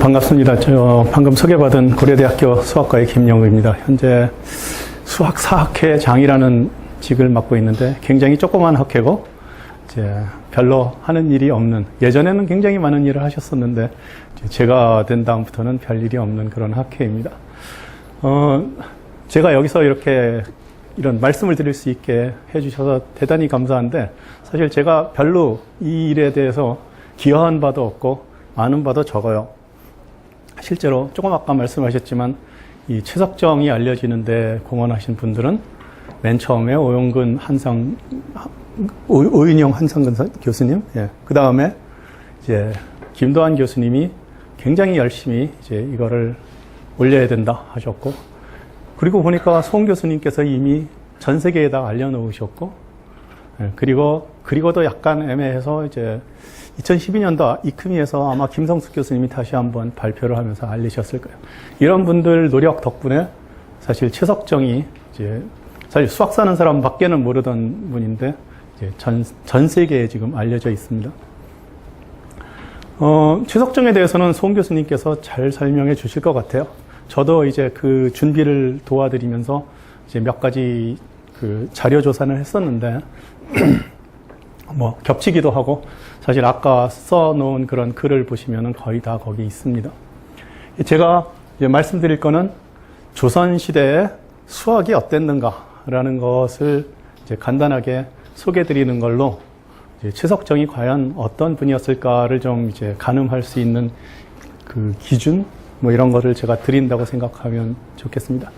반갑습니다. 저 방금 소개받은 고려대학교 수학과의 김영우입니다. 현재 수학사학회장이라는 직을 맡고 있는데 굉장히 조그만 학회고 이제 별로 하는 일이 없는, 예전에는 굉장히 많은 일을 하셨었는데 제가 된 다음부터는 별 일이 없는 그런 학회입니다. 제가 여기서 이렇게 이런 말씀을 드릴 수 있게 해주셔서 대단히 감사한데, 사실 제가 별로 이 일에 대해서 기여한 바도 없고 아는 바도 적어요. 실제로 조금 아까 말씀하셨지만 이 최석정이 알려지는데 공헌하신 분들은 맨 처음에 오윤영 한상근 교수님, 그 다음에 이제 김도환 교수님이 굉장히 열심히 이제 이거를 올려야 된다 하셨고, 그리고 보니까 송 교수님께서 이미 전 세계에다 알려놓으셨고, 그리고도 약간 애매해서 이제 2012년도 이크미에서 아마 김성숙 교수님이 다시 한번 발표를 하면서 알리셨을 거예요. 이런 분들 노력 덕분에 사실 최석정이 이제 사실 수학 사는 사람 밖에는 모르던 분인데 이제 전 세계에 지금 알려져 있습니다. 최석정에 대해서는 송 교수님께서 잘 설명해 주실 것 같아요. 저도 이제 그 준비를 도와드리면서 이제 몇 가지 그 자료 조사를 했었는데 뭐 겹치기도 하고, 사실 아까 써놓은 그런 글을 보시면은 거의 다 거기 있습니다. 제가 이제 말씀드릴 거는 조선시대에 수학이 어땠는가라는 것을 이제 간단하게 소개드리는 걸로 이제 최석정이 과연 어떤 분이었을까를 좀 이제 가늠할 수 있는 그 기준, 뭐 이런 거를 제가 드린다고 생각하면 좋겠습니다.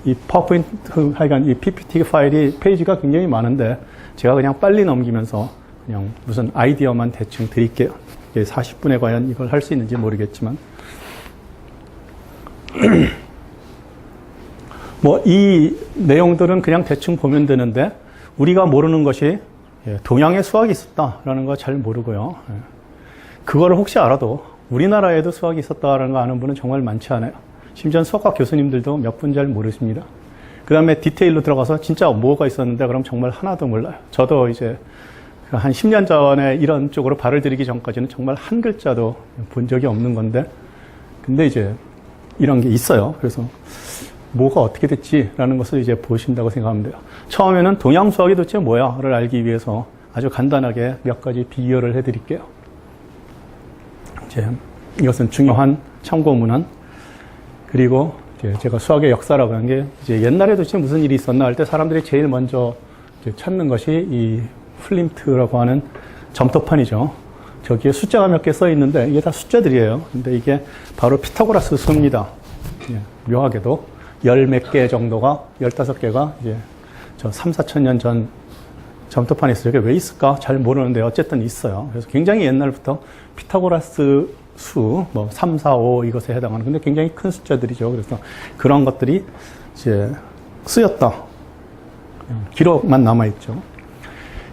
이 파워포인트, 하여간 이 PPT 파일이 페이지가 굉장히 많은데 제가 그냥 빨리 넘기면서 그냥 무슨 아이디어만 대충 드릴게요. 40분에 과연 이걸 할 수 있는지 모르겠지만. 뭐 이 내용들은 그냥 대충 보면 되는데, 우리가 모르는 것이 동양에 수학이 있었다라는 거 잘 모르고요. 그거를 혹시 알아도 우리나라에도 수학이 있었다라는 거 아는 분은 정말 많지 않아요. 심지어 수학과 교수님들도 몇 분 잘 모르십니다. 그 다음에 디테일로 들어가서 진짜 뭐가 있었는데 그럼 정말 하나도 몰라요. 저도 이제 한 10년 전에 이런 쪽으로 발을 들이기 전까지는 정말 한 글자도 본 적이 없는 건데, 근데 이제 이런 게 있어요. 그래서 뭐가 어떻게 됐지라는 것을 이제 보신다고 생각하면 돼요. 처음에는 동양 수학이 도대체 뭐야를 알기 위해서 아주 간단하게 몇 가지 비교를 해드릴게요. 이제 이것은 중요한 참고문헌, 그리고 이제 제가 수학의 역사라고 하는 게 이제 옛날에 도대체 무슨 일이 있었나 할 때 사람들이 제일 먼저 이제 찾는 것이 이 플림트라고 하는 점토판이죠. 저기에 숫자가 몇 개 써 있는데 이게 다 숫자들이에요. 근데 이게 바로 피타고라스 수입니다. 묘하게도 열 몇 개 정도가, 15개가 이제 저 3, 4천 년 전 점토판이 있어요. 이게 왜 있을까? 잘 모르는데 어쨌든 있어요. 그래서 굉장히 옛날부터 피타고라스 수, 뭐 3, 4, 5 이것에 해당하는, 근데 굉장히 큰 숫자들이죠. 그래서 그런 것들이 이제 쓰였다. 기록만 남아있죠.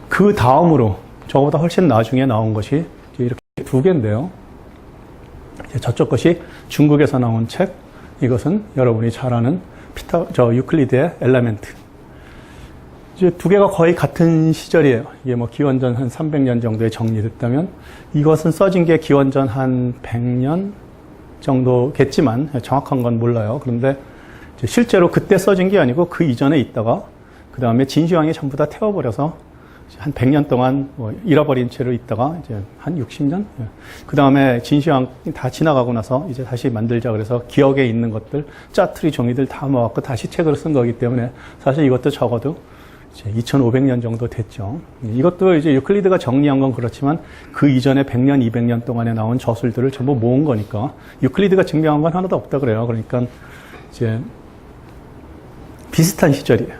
그 다음으로 저보다 훨씬 나중에 나온 것이 이렇게 두 개인데요. 저쪽 것이 중국에서 나온 책, 이것은 여러분이 잘 아는 유클리드의 엘레멘트. 이제 두 개가 거의 같은 시절이에요. 이게 뭐 기원전 한 300년 정도에 정리됐다면, 이것은 써진 게 기원전 한 100년 정도겠지만 정확한 건 몰라요. 그런데 실제로 그때 써진 게 아니고 그 이전에 있다가 그 다음에 진시황이 전부 다 태워버려서 한 100년 동안 뭐 잃어버린 채로 있다가 이제 한 60년? 그 다음에 진시황이 다 지나가고 나서 이제 다시 만들자 그래서 기억에 있는 것들, 짜투리 종이들 다 모아갖고 다시 책으로 쓴 거기 때문에 사실 이것도 적어도 이제 2500년 정도 됐죠. 이것도 이제 유클리드가 정리한 건 그렇지만 그 이전에 100년, 200년 동안에 나온 저술들을 전부 모은 거니까 유클리드가 증명한 건 하나도 없다 그래요. 그러니까 이제 비슷한 시절이에요.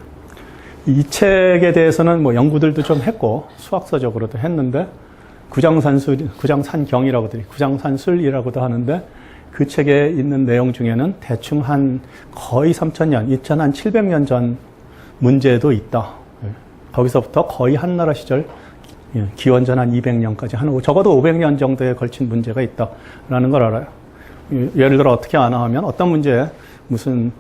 이 책에 대해서는 뭐 연구들도 좀 했고 수학서적으로도 했는데, 구장산술이라고도 하는데, 그 책에 있는 내용 중에는 대충 한 거의 3000년, 2700년 전 문제도 있다. 거기서부터 거의 한나라 시절, 기원전 한 200년까지 한 적어도 500년 정도에 걸친 문제가 있다라는 걸 알아요. 예를 들어 어떻게 아나 하면 어떤 문제에 무슨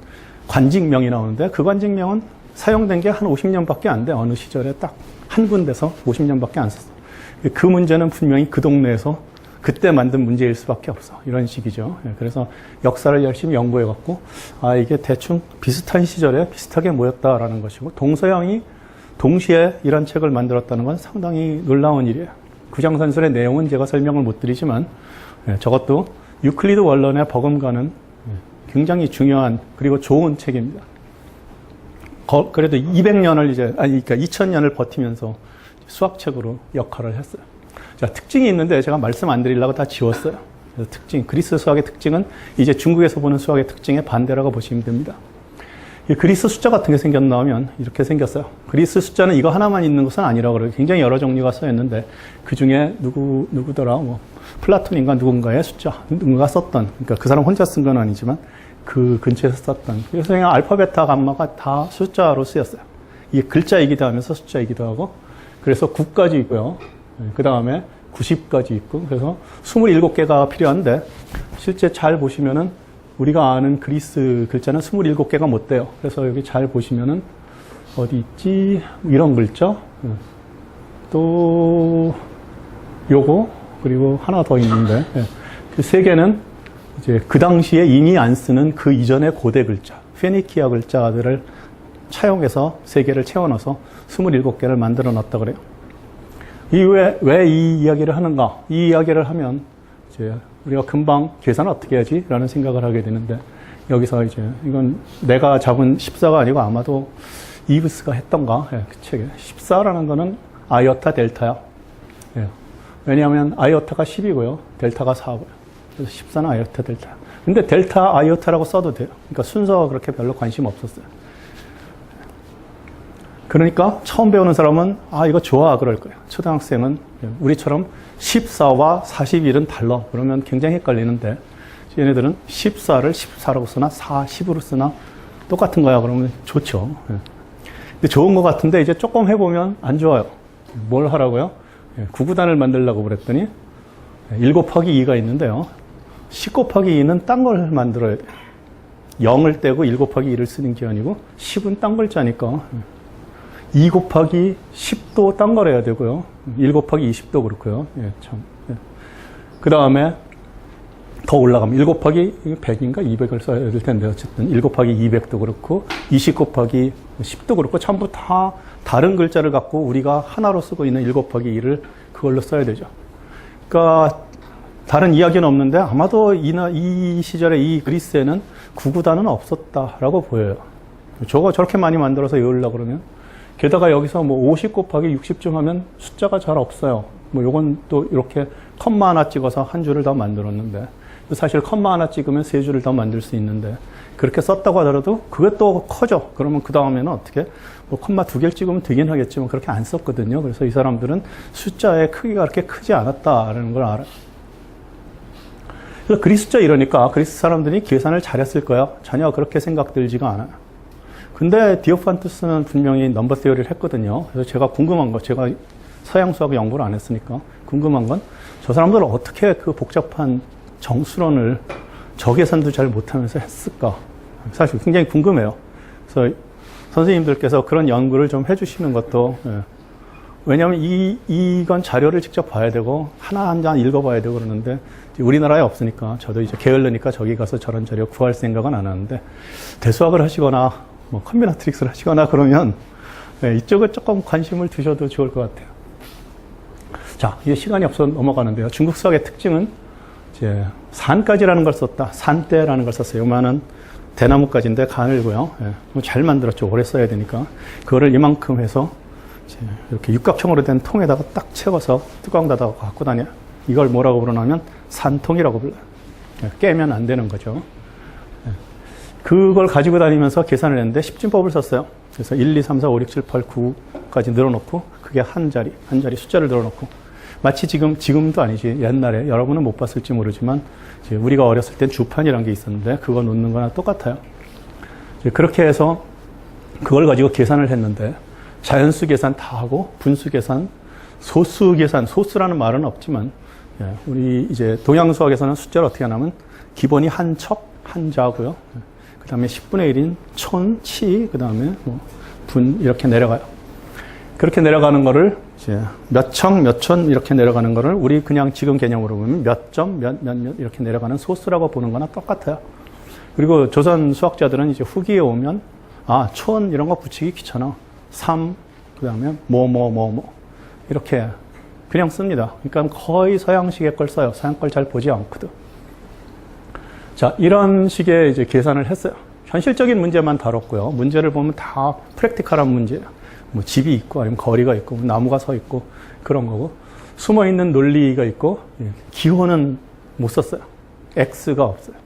관직명이 나오는데 그 관직명은 사용된 게 한 50년밖에 안 돼. 어느 시절에 딱 한 군데서 50년밖에 안 썼어. 그 문제는 분명히 그 동네에서 그때 만든 문제일 수밖에 없어. 이런 식이죠. 그래서 역사를 열심히 연구해갖고, 이게 대충 비슷한 시절에 비슷하게 모였다라는 것이고, 동서양이 동시에 이런 책을 만들었다는 건 상당히 놀라운 일이에요. 구장산술의 내용은 제가 설명을 못 드리지만, 저것도 유클리드 원론에 버금가는 굉장히 중요한 그리고 좋은 책입니다. 그래도 200년을 그러니까 2000년을 버티면서 수학책으로 역할을 했어요. 자, 특징이 있는데 제가 말씀 안 드리려고 다 지웠어요. 그래서 그리스 수학의 특징은 이제 중국에서 보는 수학의 특징의 반대라고 보시면 됩니다. 이 그리스 숫자 같은 게 생겼나면 이렇게 생겼어요. 그리스 숫자는 이거 하나만 있는 것은 아니라고 그래요. 굉장히 여러 종류가 써 있는데 그 중에 누구더라, 플라톤인가 누군가의 숫자, 누군가 썼던, 그러니까 그 사람 혼자 쓴 건 아니지만 그 근처에서 썼던. 그래서 그냥 알파, 베타, 감마가 다 숫자로 쓰였어요. 이게 글자이기도 하면서 숫자이기도 하고, 그래서 9까지 있고요. 그 다음에 90까지 있고, 그래서 27개가 필요한데, 실제 잘 보시면은, 우리가 아는 그리스 글자는 27개가 못 돼요. 그래서 여기 잘 보시면은, 어디 있지? 이런 글자. 또, 요거, 그리고 하나 더 있는데, 그 세 개는 이제 그 당시에 이미 안 쓰는 그 이전의 고대 글자, 페니키아 글자들을 차용해서 세 개를 채워넣어서 27개를 만들어 놨다 그래요. 왜 이 이야기를 하는가? 이 이야기를 하면 이제 우리가 금방 계산을 어떻게 하지? 라는 생각을 하게 되는데, 여기서 이제 이건 내가 잡은 14가 아니고 아마도 이브스가 했던가? 그 책에. 14라는 거는 아이오타 델타야. 왜냐하면 아이오타가 10이고요. 델타가 4고요. 그래서 14는 아이오타 델타. 근데 델타 아이오타라고 써도 돼요. 그러니까 순서가 그렇게 별로 관심 없었어요. 그러니까 처음 배우는 사람은 이거 좋아 그럴 거예요. 초등학생은 우리처럼 14와 41은 달라. 그러면 굉장히 헷갈리는데 얘네들은 14를 14라고 쓰나 40으로 쓰나 똑같은 거야. 그러면 좋죠. 근데 좋은 것 같은데 이제 조금 해보면 안 좋아요. 뭘 하라고요? 구구단을 만들려고 그랬더니 1 곱하기 2가 있는데요. 10 곱하기 2는 딴 걸 만들어야 돼요. 0을 떼고 1 곱하기 2를 쓰는 게 아니고 10은 딴 글자니까 2 곱하기 10도 딴 걸 해야 되고요. 1 곱하기 20도 그렇고요. 그 다음에 더 올라가면 1 곱하기 100인가 200을 써야 될 텐데 어쨌든 1 곱하기 200도 그렇고 20 곱하기 10도 그렇고 전부 다 다른 글자를 갖고 우리가 하나로 쓰고 있는 1 곱하기 2를 그걸로 써야 되죠. 그러니까 다른 이야기는 없는데 아마도 이 시절에 이 그리스에는 구구단은 없었다라고 보여요. 저렇게 많이 만들어서 외우려고 그러면, 게다가 여기서 50 곱하기 60쯤 하면 숫자가 잘 없어요. 요건 또 이렇게 컴마 하나 찍어서 한 줄을 더 만들었는데, 사실 컴마 하나 찍으면 세 줄을 더 만들 수 있는데, 그렇게 썼다고 하더라도 그게 또 커져. 그러면 그 다음에는 어떻게 컴마 2개를 찍으면 되긴 하겠지만 그렇게 안 썼거든요. 그래서 이 사람들은 숫자의 크기가 그렇게 크지 않았다라는 걸 알아요. 그래서 그리스 숫자 이러니까 그리스 사람들이 계산을 잘했을 거야. 전혀 그렇게 생각 들지가 않아요. 근데 디오판투스는 분명히 넘버 세어리를 했거든요. 그래서 제가 궁금한 거, 제가 서양 수학 연구를 안 했으니까 궁금한 건 저 사람들은 어떻게 그 복잡한 정수론을 저 계산도 잘 못하면서 했을까? 사실 굉장히 궁금해요. 그래서 선생님들께서 그런 연구를 좀 해주시는 것도, 왜냐하면 이건 자료를 직접 봐야 되고 하나 읽어봐야 되고 그러는데 우리나라에 없으니까 저도 이제 게을르니까 저기 가서 저런 자료 구할 생각은 안 하는데, 대수학을 하시거나 컴비나트릭스를 하시거나 그러면 이쪽에 조금 관심을 두셔도 좋을 것 같아요. 자, 이제 시간이 없어 넘어가는데요. 중국 수학의 특징은 이제 산까지라는 걸 썼다. 산대라는 걸 썼어요. 요만한 대나무까지인데 가늘고요. 잘 만들었죠. 오래 써야 되니까. 그거를 이만큼 해서 이렇게 육각형으로 된 통에다가 딱 채워서 뚜껑 닫아서 갖고 다녀요. 이걸 뭐라고 부르냐면 산통이라고 불러요. 깨면 안 되는 거죠. 그걸 가지고 다니면서 계산을 했는데 10진법을 썼어요. 그래서 1, 2, 3, 4, 5, 6, 7, 8, 9까지 늘어놓고 그게 한 자리 숫자를 늘어놓고, 마치 지금도 아니지 옛날에 여러분은 못 봤을지 모르지만 이제 우리가 어렸을 땐 주판이라는 게 있었는데 그거 놓는 거나 똑같아요. 이제 그렇게 해서 그걸 가지고 계산을 했는데 자연수 계산 다 하고 분수 계산, 소수 계산, 소수라는 말은 없지만 우리 이제 동양 수학에서는 숫자를 어떻게 하냐면 기본이 한 척, 한 자고요. 그 다음에 10분의 1인 천, 치, 그 다음에 분 이렇게 내려가요. 그렇게 내려가는 거를 이제 몇 청, 몇 촌 이렇게 내려가는 거를 우리 그냥 지금 개념으로 보면 몇 점, 몇 이렇게 내려가는 소수라고 보는 거나 똑같아요. 그리고 조선 수학자들은 이제 후기에 오면 촌 이런 거 붙이기 귀찮아. 3, 그 다음에 뭐 이렇게 그냥 씁니다. 그러니까 거의 서양식의 걸 써요. 서양 걸 잘 보지 않거든. 자, 이런 식의 이제 계산을 했어요. 현실적인 문제만 다뤘고요. 문제를 보면 다 프랙티컬한 문제예요. 뭐 집이 있고 아니면 거리가 있고 나무가 서 있고 그런 거고 숨어 있는 논리가 있고 기호는 못 썼어요. X가 없어요.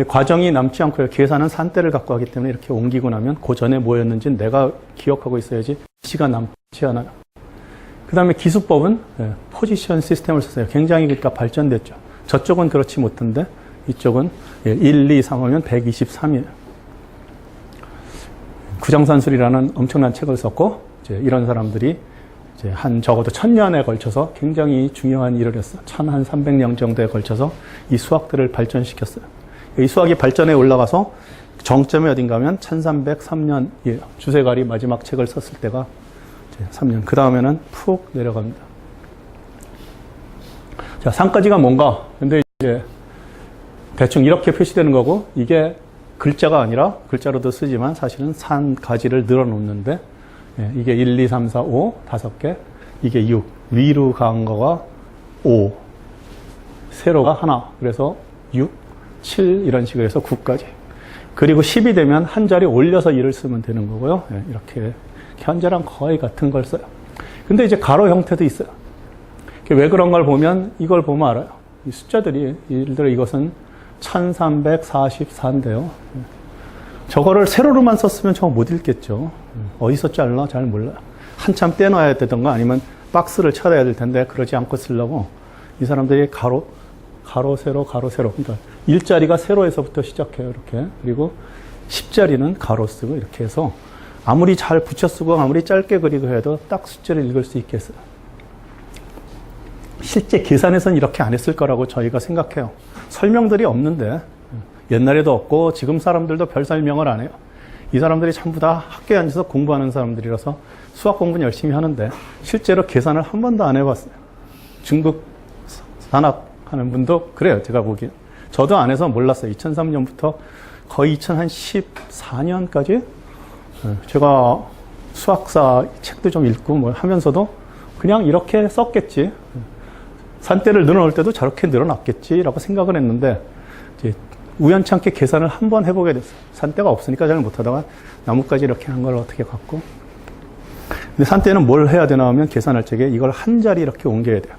과정이 남지 않고요. 계산은 산대를 갖고 하기 때문에 이렇게 옮기고 나면 그 전에 뭐였는지 내가 기억하고 있어야지 시가 남지 않아요. 그 다음에 기수법은 포지션 시스템을 썼어요. 굉장히 그러니까 발전됐죠. 저쪽은 그렇지 못한데 이쪽은 1, 2, 3하면 123이에요. 구정산술이라는 엄청난 책을 썼고 이제 이런 사람들이 이제 한 적어도 1000년에 걸쳐서 굉장히 중요한 일을 했어요. 1300년 정도에 걸쳐서 이 수학들을 발전시켰어요. 이 수학이 발전해 올라가서 정점이 어딘가 하면 1303년이에요. 주세가리 마지막 책을 썼을 때가 이제 3년. 그 다음에는 푹 내려갑니다. 자, 산까지가 뭔가. 근데 이제 대충 이렇게 표시되는 거고, 이게 글자가 아니라, 글자로도 쓰지만 사실은 산 가지를 늘어놓는데, 이게 1, 2, 3, 4, 5, 5개, 이게 6. 위로 간 거가 5. 세로가 하나. 그래서 6, 7 이런 식으로 해서 9까지. 그리고 10이 되면 한 자리 올려서 1을 쓰면 되는 거고요. 이렇게 현재랑 거의 같은 걸 써요. 근데 이제 가로 형태도 있어요. 왜 그런 걸 보면 이걸 보면 알아요. 이 숫자들이 예를 들어 이것은 1344인데요. 저거를 세로로만 썼으면 저거 못 읽겠죠. 어디서 잘라? 잘 몰라요. 한참 떼놔야 되던가 아니면 박스를 쳐야 될 텐데 그러지 않고 쓰려고 이 사람들이 가로, 세로. 그러니까 1자리가 세로에서부터 시작해요. 이렇게. 그리고 10자리는 가로 쓰고 이렇게 해서 아무리 잘 붙여 쓰고 아무리 짧게 그리고 해도 딱 숫자를 읽을 수 있게 했어요. 실제 계산에서는 이렇게 안 했을 거라고 저희가 생각해요. 설명들이 없는데 옛날에도 없고 지금 사람들도 별 설명을 안 해요. 이 사람들이 전부 다 학교에 앉아서 공부하는 사람들이라서 수학 공부는 열심히 하는데 실제로 계산을 한 번도 안 해봤어요. 중국 산학하는 분도 그래요. 제가 보기엔. 저도 안 해서 몰랐어요. 2003년부터 거의 2014년까지 제가 수학사 책도 좀 읽고 뭐 하면서도 그냥 이렇게 썼겠지. 산대를 늘어놓을 때도 저렇게 늘어났겠지라고 생각을 했는데 이제 우연찮게 계산을 한번 해보게 됐어요. 산대가 없으니까 잘 못하다가 나뭇가지 이렇게 한 걸 어떻게 갖고. 근데 산대는 뭘 해야 되나 하면 계산할 적에 이걸 한 자리 이렇게 옮겨야 돼요.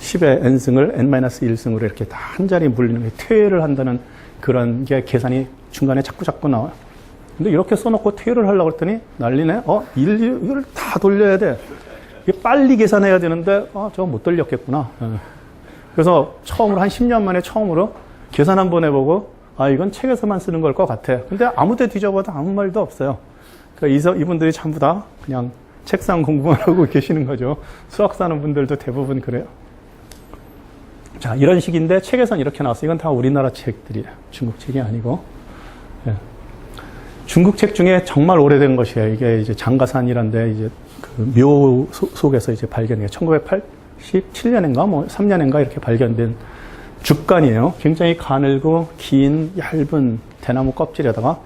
10의 n승을 n-1승으로 이렇게 다 한 자리 물리는 게 퇴를 한다는 그런 게 계산이 중간에 자꾸 나와요. 근데 이렇게 써놓고 퇴를 하려고 했더니 난리네. 이걸 다 돌려야 돼. 이게 빨리 계산해야 되는데 저거 못 돌렸겠구나. 그래서 처음으로 한 10년 만에 처음으로 계산 한번 해보고 이건 책에서만 쓰는 걸 것 같아. 근데 아무 데 뒤져봐도 아무 말도 없어요. 그러니까 이분들이 전부 다 그냥 책상 공부만 하고 계시는 거죠. 수학 사는 분들도 대부분 그래요. 자, 이런 식인데 책에선 이렇게 나왔어요. 이건 다 우리나라 책들이에요. 중국 책이 아니고. 중국 책 중에 정말 오래된 것이에요. 이게 이제 장가산이란데 이제 그 묘 속에서 이제 발견해요. 1987년인가 뭐 3년인가 이렇게 발견된 죽간이에요. 굉장히 가늘고 긴 얇은 대나무 껍질에다가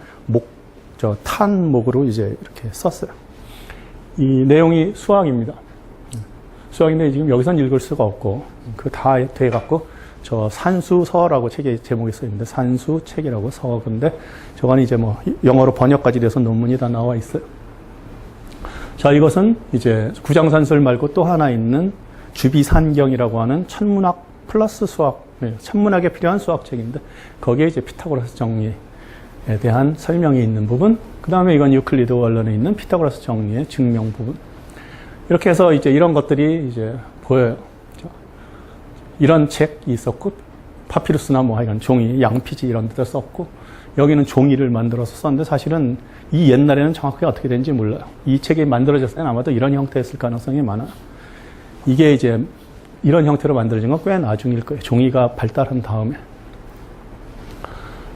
탄목으로 이제 이렇게 썼어요. 이 내용이 수학입니다. 수학인데 지금 여기선 읽을 수가 없고 그 다 돼 갖고 저 산수서라고 책에 제목이 써 있는데 산수책이라고 서건데 저건 이제 뭐 영어로 번역까지 돼서 논문이 다 나와 있어요. 자, 이것은 이제 구정산술 말고 또 하나 있는 주비산경이라고 하는 천문학 플러스 수학, 천문학에 필요한 수학책인데 거기에 이제 피타고라스 정리에 대한 설명이 있는 부분, 그 다음에 이건 유클리드 원론에 있는 피타고라스 정리의 증명 부분. 이렇게 해서 이제 이런 것들이 이제 보여요. 이런 책이 있었고, 파피루스나 뭐 하여간 종이, 양피지 이런 데다 썼고, 여기는 종이를 만들어서 썼는데 사실은 이 옛날에는 정확하게 어떻게 된지 몰라요. 이 책이 만들어졌을 때는 아마도 이런 형태였을 가능성이 많아요. 이게 이제 이런 형태로 만들어진 건 꽤 나중일 거예요. 종이가 발달한 다음에.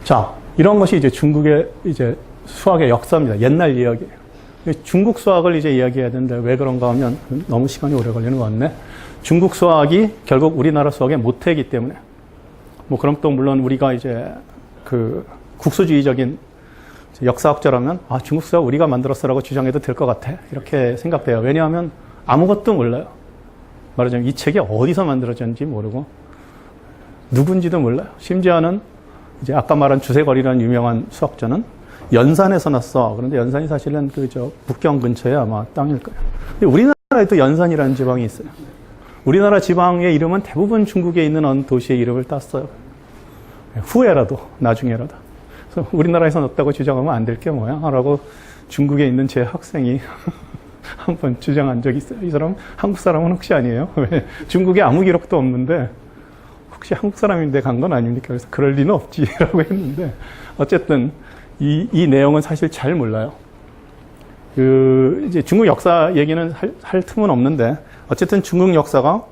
자, 이런 것이 이제 중국의 이제 수학의 역사입니다. 옛날 이야기예요. 중국 수학을 이제 이야기해야 되는데 왜 그런가 하면 너무 시간이 오래 걸리는 것 같네. 중국 수학이 결국 우리나라 수학의 모태이기 때문에 뭐 그럼 또 물론 우리가 이제 그 국수주의적인 역사학자라면 중국 수학 우리가 만들었어라고 주장해도 될 것 같아. 이렇게 생각돼요. 왜냐하면 아무것도 몰라요. 말하자면 이 책이 어디서 만들어졌는지 모르고 누군지도 몰라요. 심지어는 이제 아까 말한 주세거리라는 유명한 수학자는 연산에서 났어. 그런데 연산이 사실은 북경 근처에 아마 땅일 거예요. 근데 우리나라에도 연산이라는 지방이 있어요. 우리나라 지방의 이름은 대부분 중국에 있는 어느 도시의 이름을 땄어요. 후에라도, 나중에라도. 그래서 우리나라에서 넣었다고 주장하면 안 될 게 뭐야? 라고 중국에 있는 제 학생이 한번 주장한 적이 있어요. 이 사람 한국 사람은 혹시 아니에요? 왜? 중국에 아무 기록도 없는데 혹시 한국 사람인데 간 건 아닙니까? 그래서 그럴 리는 없지라고 했는데 어쨌든 이 내용은 사실 잘 몰라요. 이제 중국 역사 얘기는 할 틈은 없는데 어쨌든 중국 역사가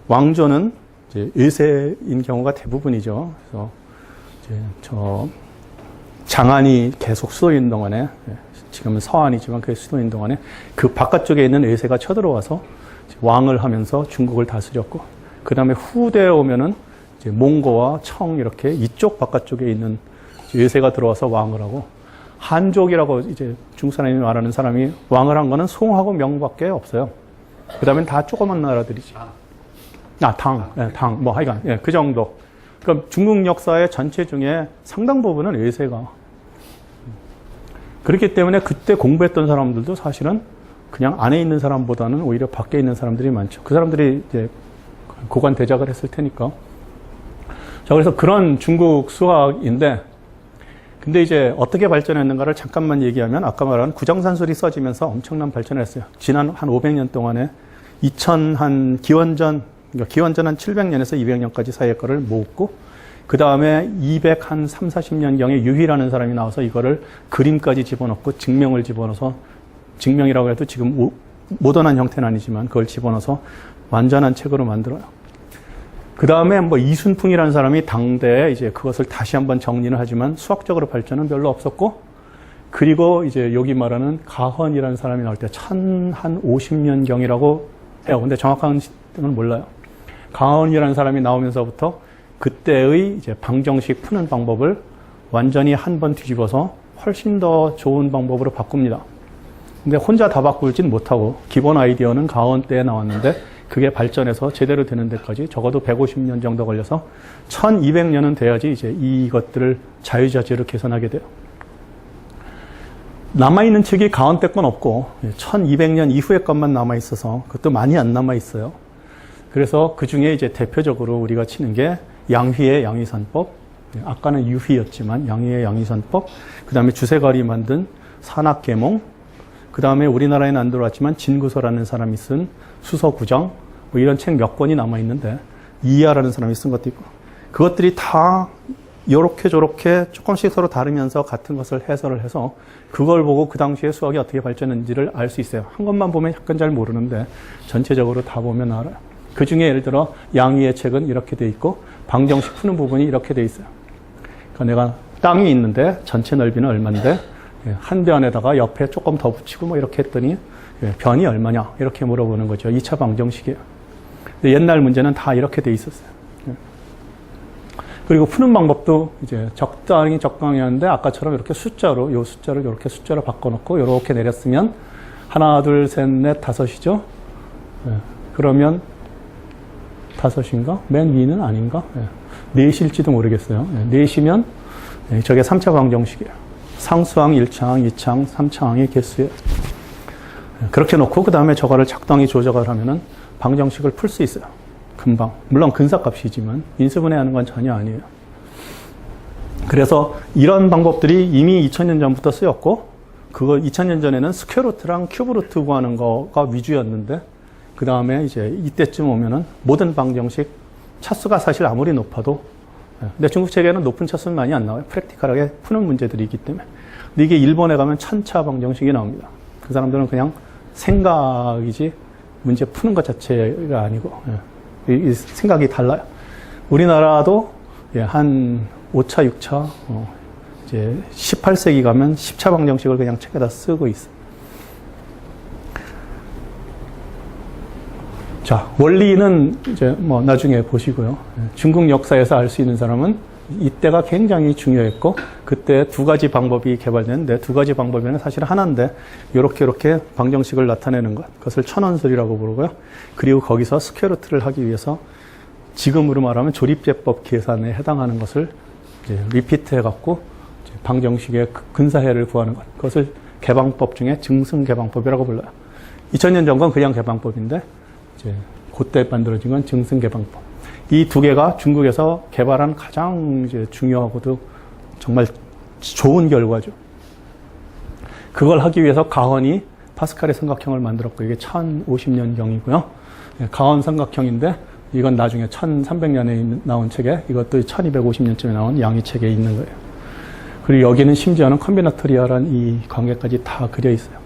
왕조는 이제 의세인 경우가 대부분이죠. 그래서 이제 장안이 계속 수도인 동안에 지금은 서안이지만 그게 수도인 동안에 그 바깥쪽에 있는 의세가 쳐들어와서 왕을 하면서 중국을 다스렸고 그 다음에 후대에 오면은 이제 몽고와 청 이렇게 이쪽 바깥쪽에 있는 의세가 들어와서 왕을 하고 한족이라고 이제 중국 사람이 말하는 사람이 왕을 한 거는 송하고 명밖에 없어요. 그 다음엔 다 조그만 나라들이지. 당, 뭐 하여간 그 정도. 그럼 중국 역사의 전체 중에 상당 부분은 의세가. 그렇기 때문에 그때 공부했던 사람들도 사실은 그냥 안에 있는 사람보다는 오히려 밖에 있는 사람들이 많죠. 그 사람들이 이제 고관 대작을 했을 테니까. 자, 그래서 그런 중국 수학인데, 근데 이제 어떻게 발전했는가를 잠깐만 얘기하면 아까 말한 구정산술이 써지면서 엄청난 발전을 했어요. 지난 한 500년 동안에 기원전 한 700년에서 200년까지 사이의 거를 모았고 그 다음에 40년경에 유희라는 사람이 나와서 이거를 그림까지 집어넣고 증명을 집어넣어서 증명이라고 해도 지금 모던한 형태는 아니지만 그걸 집어넣어서 완전한 책으로 만들어요. 그 다음에 뭐 이순풍이라는 사람이 당대에 이제 그것을 다시 한번 정리를 하지만 수학적으로 발전은 별로 없었고 그리고 이제 여기 말하는 가헌이라는 사람이 나올 때 1050년경이라고 해요. 근데 정확한 시점은 몰라요. 가헌이라는 사람이 나오면서부터 그때의 이제 방정식 푸는 방법을 완전히 한 번 뒤집어서 훨씬 더 좋은 방법으로 바꿉니다. 근데 혼자 다 바꿀진 못하고 기본 아이디어는 가헌 때에 나왔는데 그게 발전해서 제대로 되는 데까지 적어도 150년 정도 걸려서 1200년은 돼야지 이제 이것들을 자유자재로 개선하게 돼요. 남아있는 책이 가헌 때 건 없고 1200년 이후의 것만 남아있어서 그것도 많이 안 남아있어요. 그래서 그 중에 이제 대표적으로 우리가 치는 게 양휘의 양휘산법, 아까는 유휘였지만 양휘의 양휘산법, 그 다음에 주세거리 만든 산학계몽, 그 다음에 우리나라에는 안 들어왔지만 진구서라는 사람이 쓴 수서구정, 뭐 이런 책 몇 권이 남아있는데 이하라는 사람이 쓴 것도 있고 그것들이 다 요렇게 저렇게 조금씩 서로 다르면서 같은 것을 해설을 해서 그걸 보고 그 당시에 수학이 어떻게 발전했는지를 알 수 있어요. 한 것만 보면 약간 잘 모르는데 전체적으로 다 보면 알아요. 그 중에 예를 들어 양희의 책은 이렇게 돼 있고 방정식 푸는 부분이 이렇게 돼 있어요. 그러니까 내가 땅이 있는데 전체 넓이는 얼마인데 한 변에다가 옆에 조금 더 붙이고 뭐 이렇게 했더니 변이 얼마냐 이렇게 물어보는 거죠. 2차 방정식이에요. 옛날 문제는 다 이렇게 돼 있었어요. 그리고 푸는 방법도 이제 적당히였는데 아까처럼 이렇게 숫자로 요 숫자를 이렇게 숫자로 바꿔놓고 이렇게 내렸으면 하나 둘 셋 넷 다섯이죠. 그러면 다섯인가? 맨 위는 아닌가? 넷일지도 모르겠어요. 넷이면 저게 3차 방정식이에요. 상수항, 1차항, 2차항, 3차항의 개수예요. 그렇게 놓고 그 다음에 저거를 적당히 조작을 하면은 방정식을 풀 수 있어요. 금방. 물론 근사값이지만 인수분해하는 건 전혀 아니에요. 그래서 이런 방법들이 이미 2000년 전부터 쓰였고 그거 2000년 전에는 스퀘어루트랑 큐브루트 구하는 거가 위주였는데 그 다음에 이제 이때쯤 오면은 모든 방정식 차수가 사실 아무리 높아도 근데 중국 책에는 높은 차수는 많이 안 나와요. 프랙티컬하게 푸는 문제들이 있기 때문에. 근데 이게 일본에 가면 1000차 방정식이 나옵니다. 그 사람들은 그냥 생각이지 문제 푸는 것 자체가 아니고 이 생각이 달라요. 우리나라도 한 5차, 6차 이제 18세기 가면 10차 방정식을 그냥 책에다 쓰고 있어요. 자, 원리는 이제 뭐 나중에 보시고요. 중국 역사에서 알 수 있는 사람은 이때가 굉장히 중요했고, 그때 두 가지 방법이 개발됐는데, 두 가지 방법에는 사실 하나인데, 이렇게 방정식을 나타내는 것, 그것을 천원설이라고 부르고요. 그리고 거기서 스퀘어루트를 하기 위해서 지금으로 말하면 조립제법 계산에 해당하는 것을 이제 리피트 해갖고 방정식의 근사해를 구하는 것, 그것을 개방법 중에 증승개방법이라고 불러요. 2000년 전 건 그냥 개방법인데, 이제 그때 만들어진 건 증승개방법. 이 두 개가 중국에서 개발한 가장 이제 중요하고도 정말 좋은 결과죠. 그걸 하기 위해서 가헌이 파스칼의 삼각형을 만들었고, 이게 1050년경이고요. 가헌 삼각형인데, 이건 나중에 1300년에 나온 책에, 이것도 1250년쯤에 나온 양의 책에 있는 거예요. 그리고 여기는 심지어는 컴비나토리아란 이 관계까지 다 그려 있어요.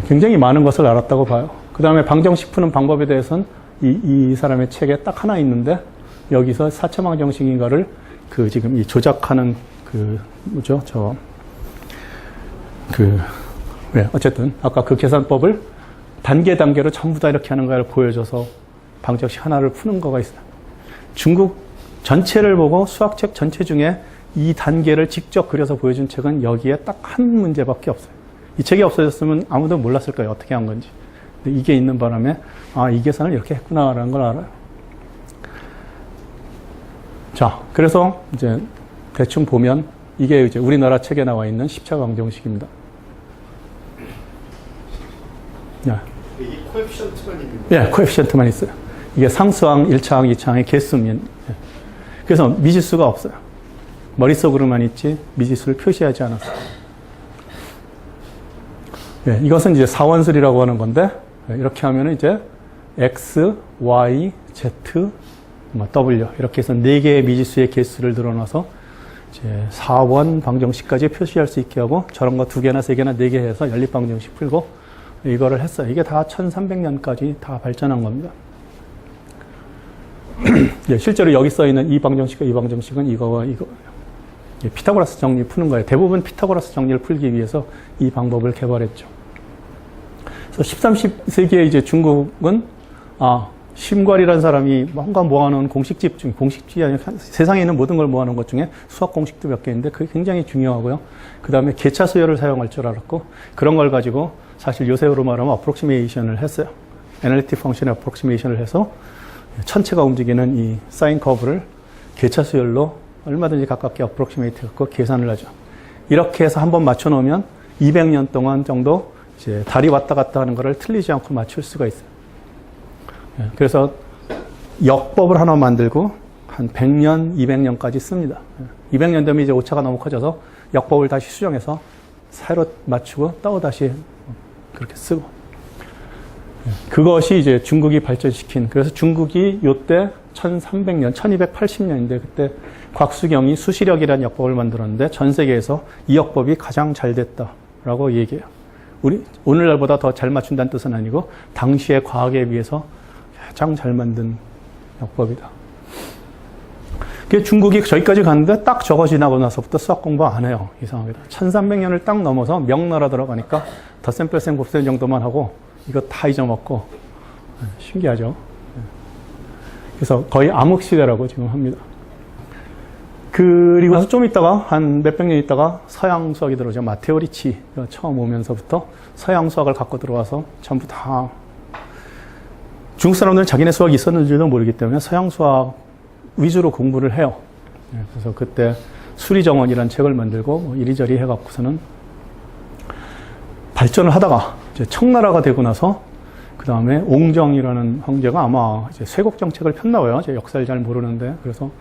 굉장히 많은 것을 알았다고 봐요. 그 다음에 방정식 푸는 방법에 대해서는 이 사람의 책에 딱 하나 있는데, 여기서 사차 방정식인가를 지금 이 조작하는 어쨌든 아까 그 계산법을 단계로 전부 다 이렇게 하는 걸 보여줘서 방정식 하나를 푸는 거가 있어요. 중국 전체를 보고 수학책 전체 중에 이 단계를 직접 그려서 보여준 책은 여기에 딱 한 문제밖에 없어요. 이 책이 없어졌으면 아무도 몰랐을 거예요. 어떻게 한 건지. 근데 이게 있는 바람에, 아, 이 계산을 이렇게 했구나라는 걸 알아요. 자, 그래서 이제 대충 보면 이게 이제 우리나라 책에 나와 있는 10차 방정식입니다. 이게 코에피션트만 있는 거예요? 예, 코에피션트만 있어요. 이게 상수항, 1차항, 2차항의 개수면. 그래서 미지수가 없어요. 머릿속으로만 있지 미지수를 표시하지 않았어요. 예, 이것은 이제 사원술이라고 하는 건데, 이렇게 하면은 이제 X, Y, Z, W 이렇게 해서 4개의 미지수의 개수를 늘어나서 이제 4원 방정식까지 표시할 수 있게 하고, 저런 거 2개나 3개나 4개 해서 연립 방정식 풀고 이거를 했어요. 이게 다 1300년까지 다 발전한 겁니다. 예, 실제로 여기 써 있는 이 방정식과 이 방정식은 이거와 이거. 예, 피타고라스 정리 푸는 거예요. 대부분 피타고라스 정리를 풀기 위해서 이 방법을 개발했죠. 그래서 13, 14세기에 이제 중국은, 심괄이라는 사람이 뭔가 모아놓은 공식집이 아니라 세상에 있는 모든 걸 모아놓은 것 중에 수학 공식도 몇 개 있는데 그게 굉장히 중요하고요. 그 다음에 개차 수열을 사용할 줄 알았고, 그런 걸 가지고 사실 요새로 말하면 어프록시메이션을 했어요. 애널리틱 펑션의 어프록시메이션을 해서 천체가 움직이는 이 사인 커브를 개차 수열로 얼마든지 가깝게 어프록시메이트 갖고 계산을 하죠. 이렇게 해서 한번 맞춰 놓으면 200년 동안 정도 이제 달이 왔다 갔다 하는 거를 틀리지 않고 맞출 수가 있어요. 그래서 역법을 하나 만들고 한 100년, 200년까지 씁니다. 200년 되면 이제 오차가 너무 커져서 역법을 다시 수정해서 새로 맞추고 또 다시 그렇게 쓰고. 그것이 이제 중국이 발전시킨, 그래서 중국이 요때 1300년, 1280년인데 그때 곽수경이 수시력이라는 역법을 만들었는데 전 세계에서 이 역법이 가장 잘 됐다라고 얘기해요. 오늘날보다 더 잘 맞춘다는 뜻은 아니고 당시의 과학에 비해서 가장 잘 만든 역법이다. 중국이 저기까지 갔는데 딱 저거 지나고 나서부터 수학 공부 안 해요. 이상하게도. 1300년을 딱 넘어서 명나라 들어가니까 덧셈 곱셈 정도만 하고 이거 다 잊어먹고. 신기하죠. 그래서 거의 암흑시대라고 지금 합니다. 그리고 나서 좀 있다가 한 몇백 년 있다가 서양 수학이 들어오죠. 마테오 리치가 처음 오면서부터 서양 수학을 갖고 들어와서 전부 다 중국 사람들은 자기네 수학이 있었는지도 모르기 때문에 서양 수학 위주로 공부를 해요. 그래서 그때 수리정원이라는 책을 만들고 뭐 이리저리 해갖고서는 발전을 하다가 이제 청나라가 되고 나서 그 다음에 옹정이라는 황제가 아마 이제 쇄국 정책을 폈나 봐요. 제 역사를 잘 모르는데. 그래서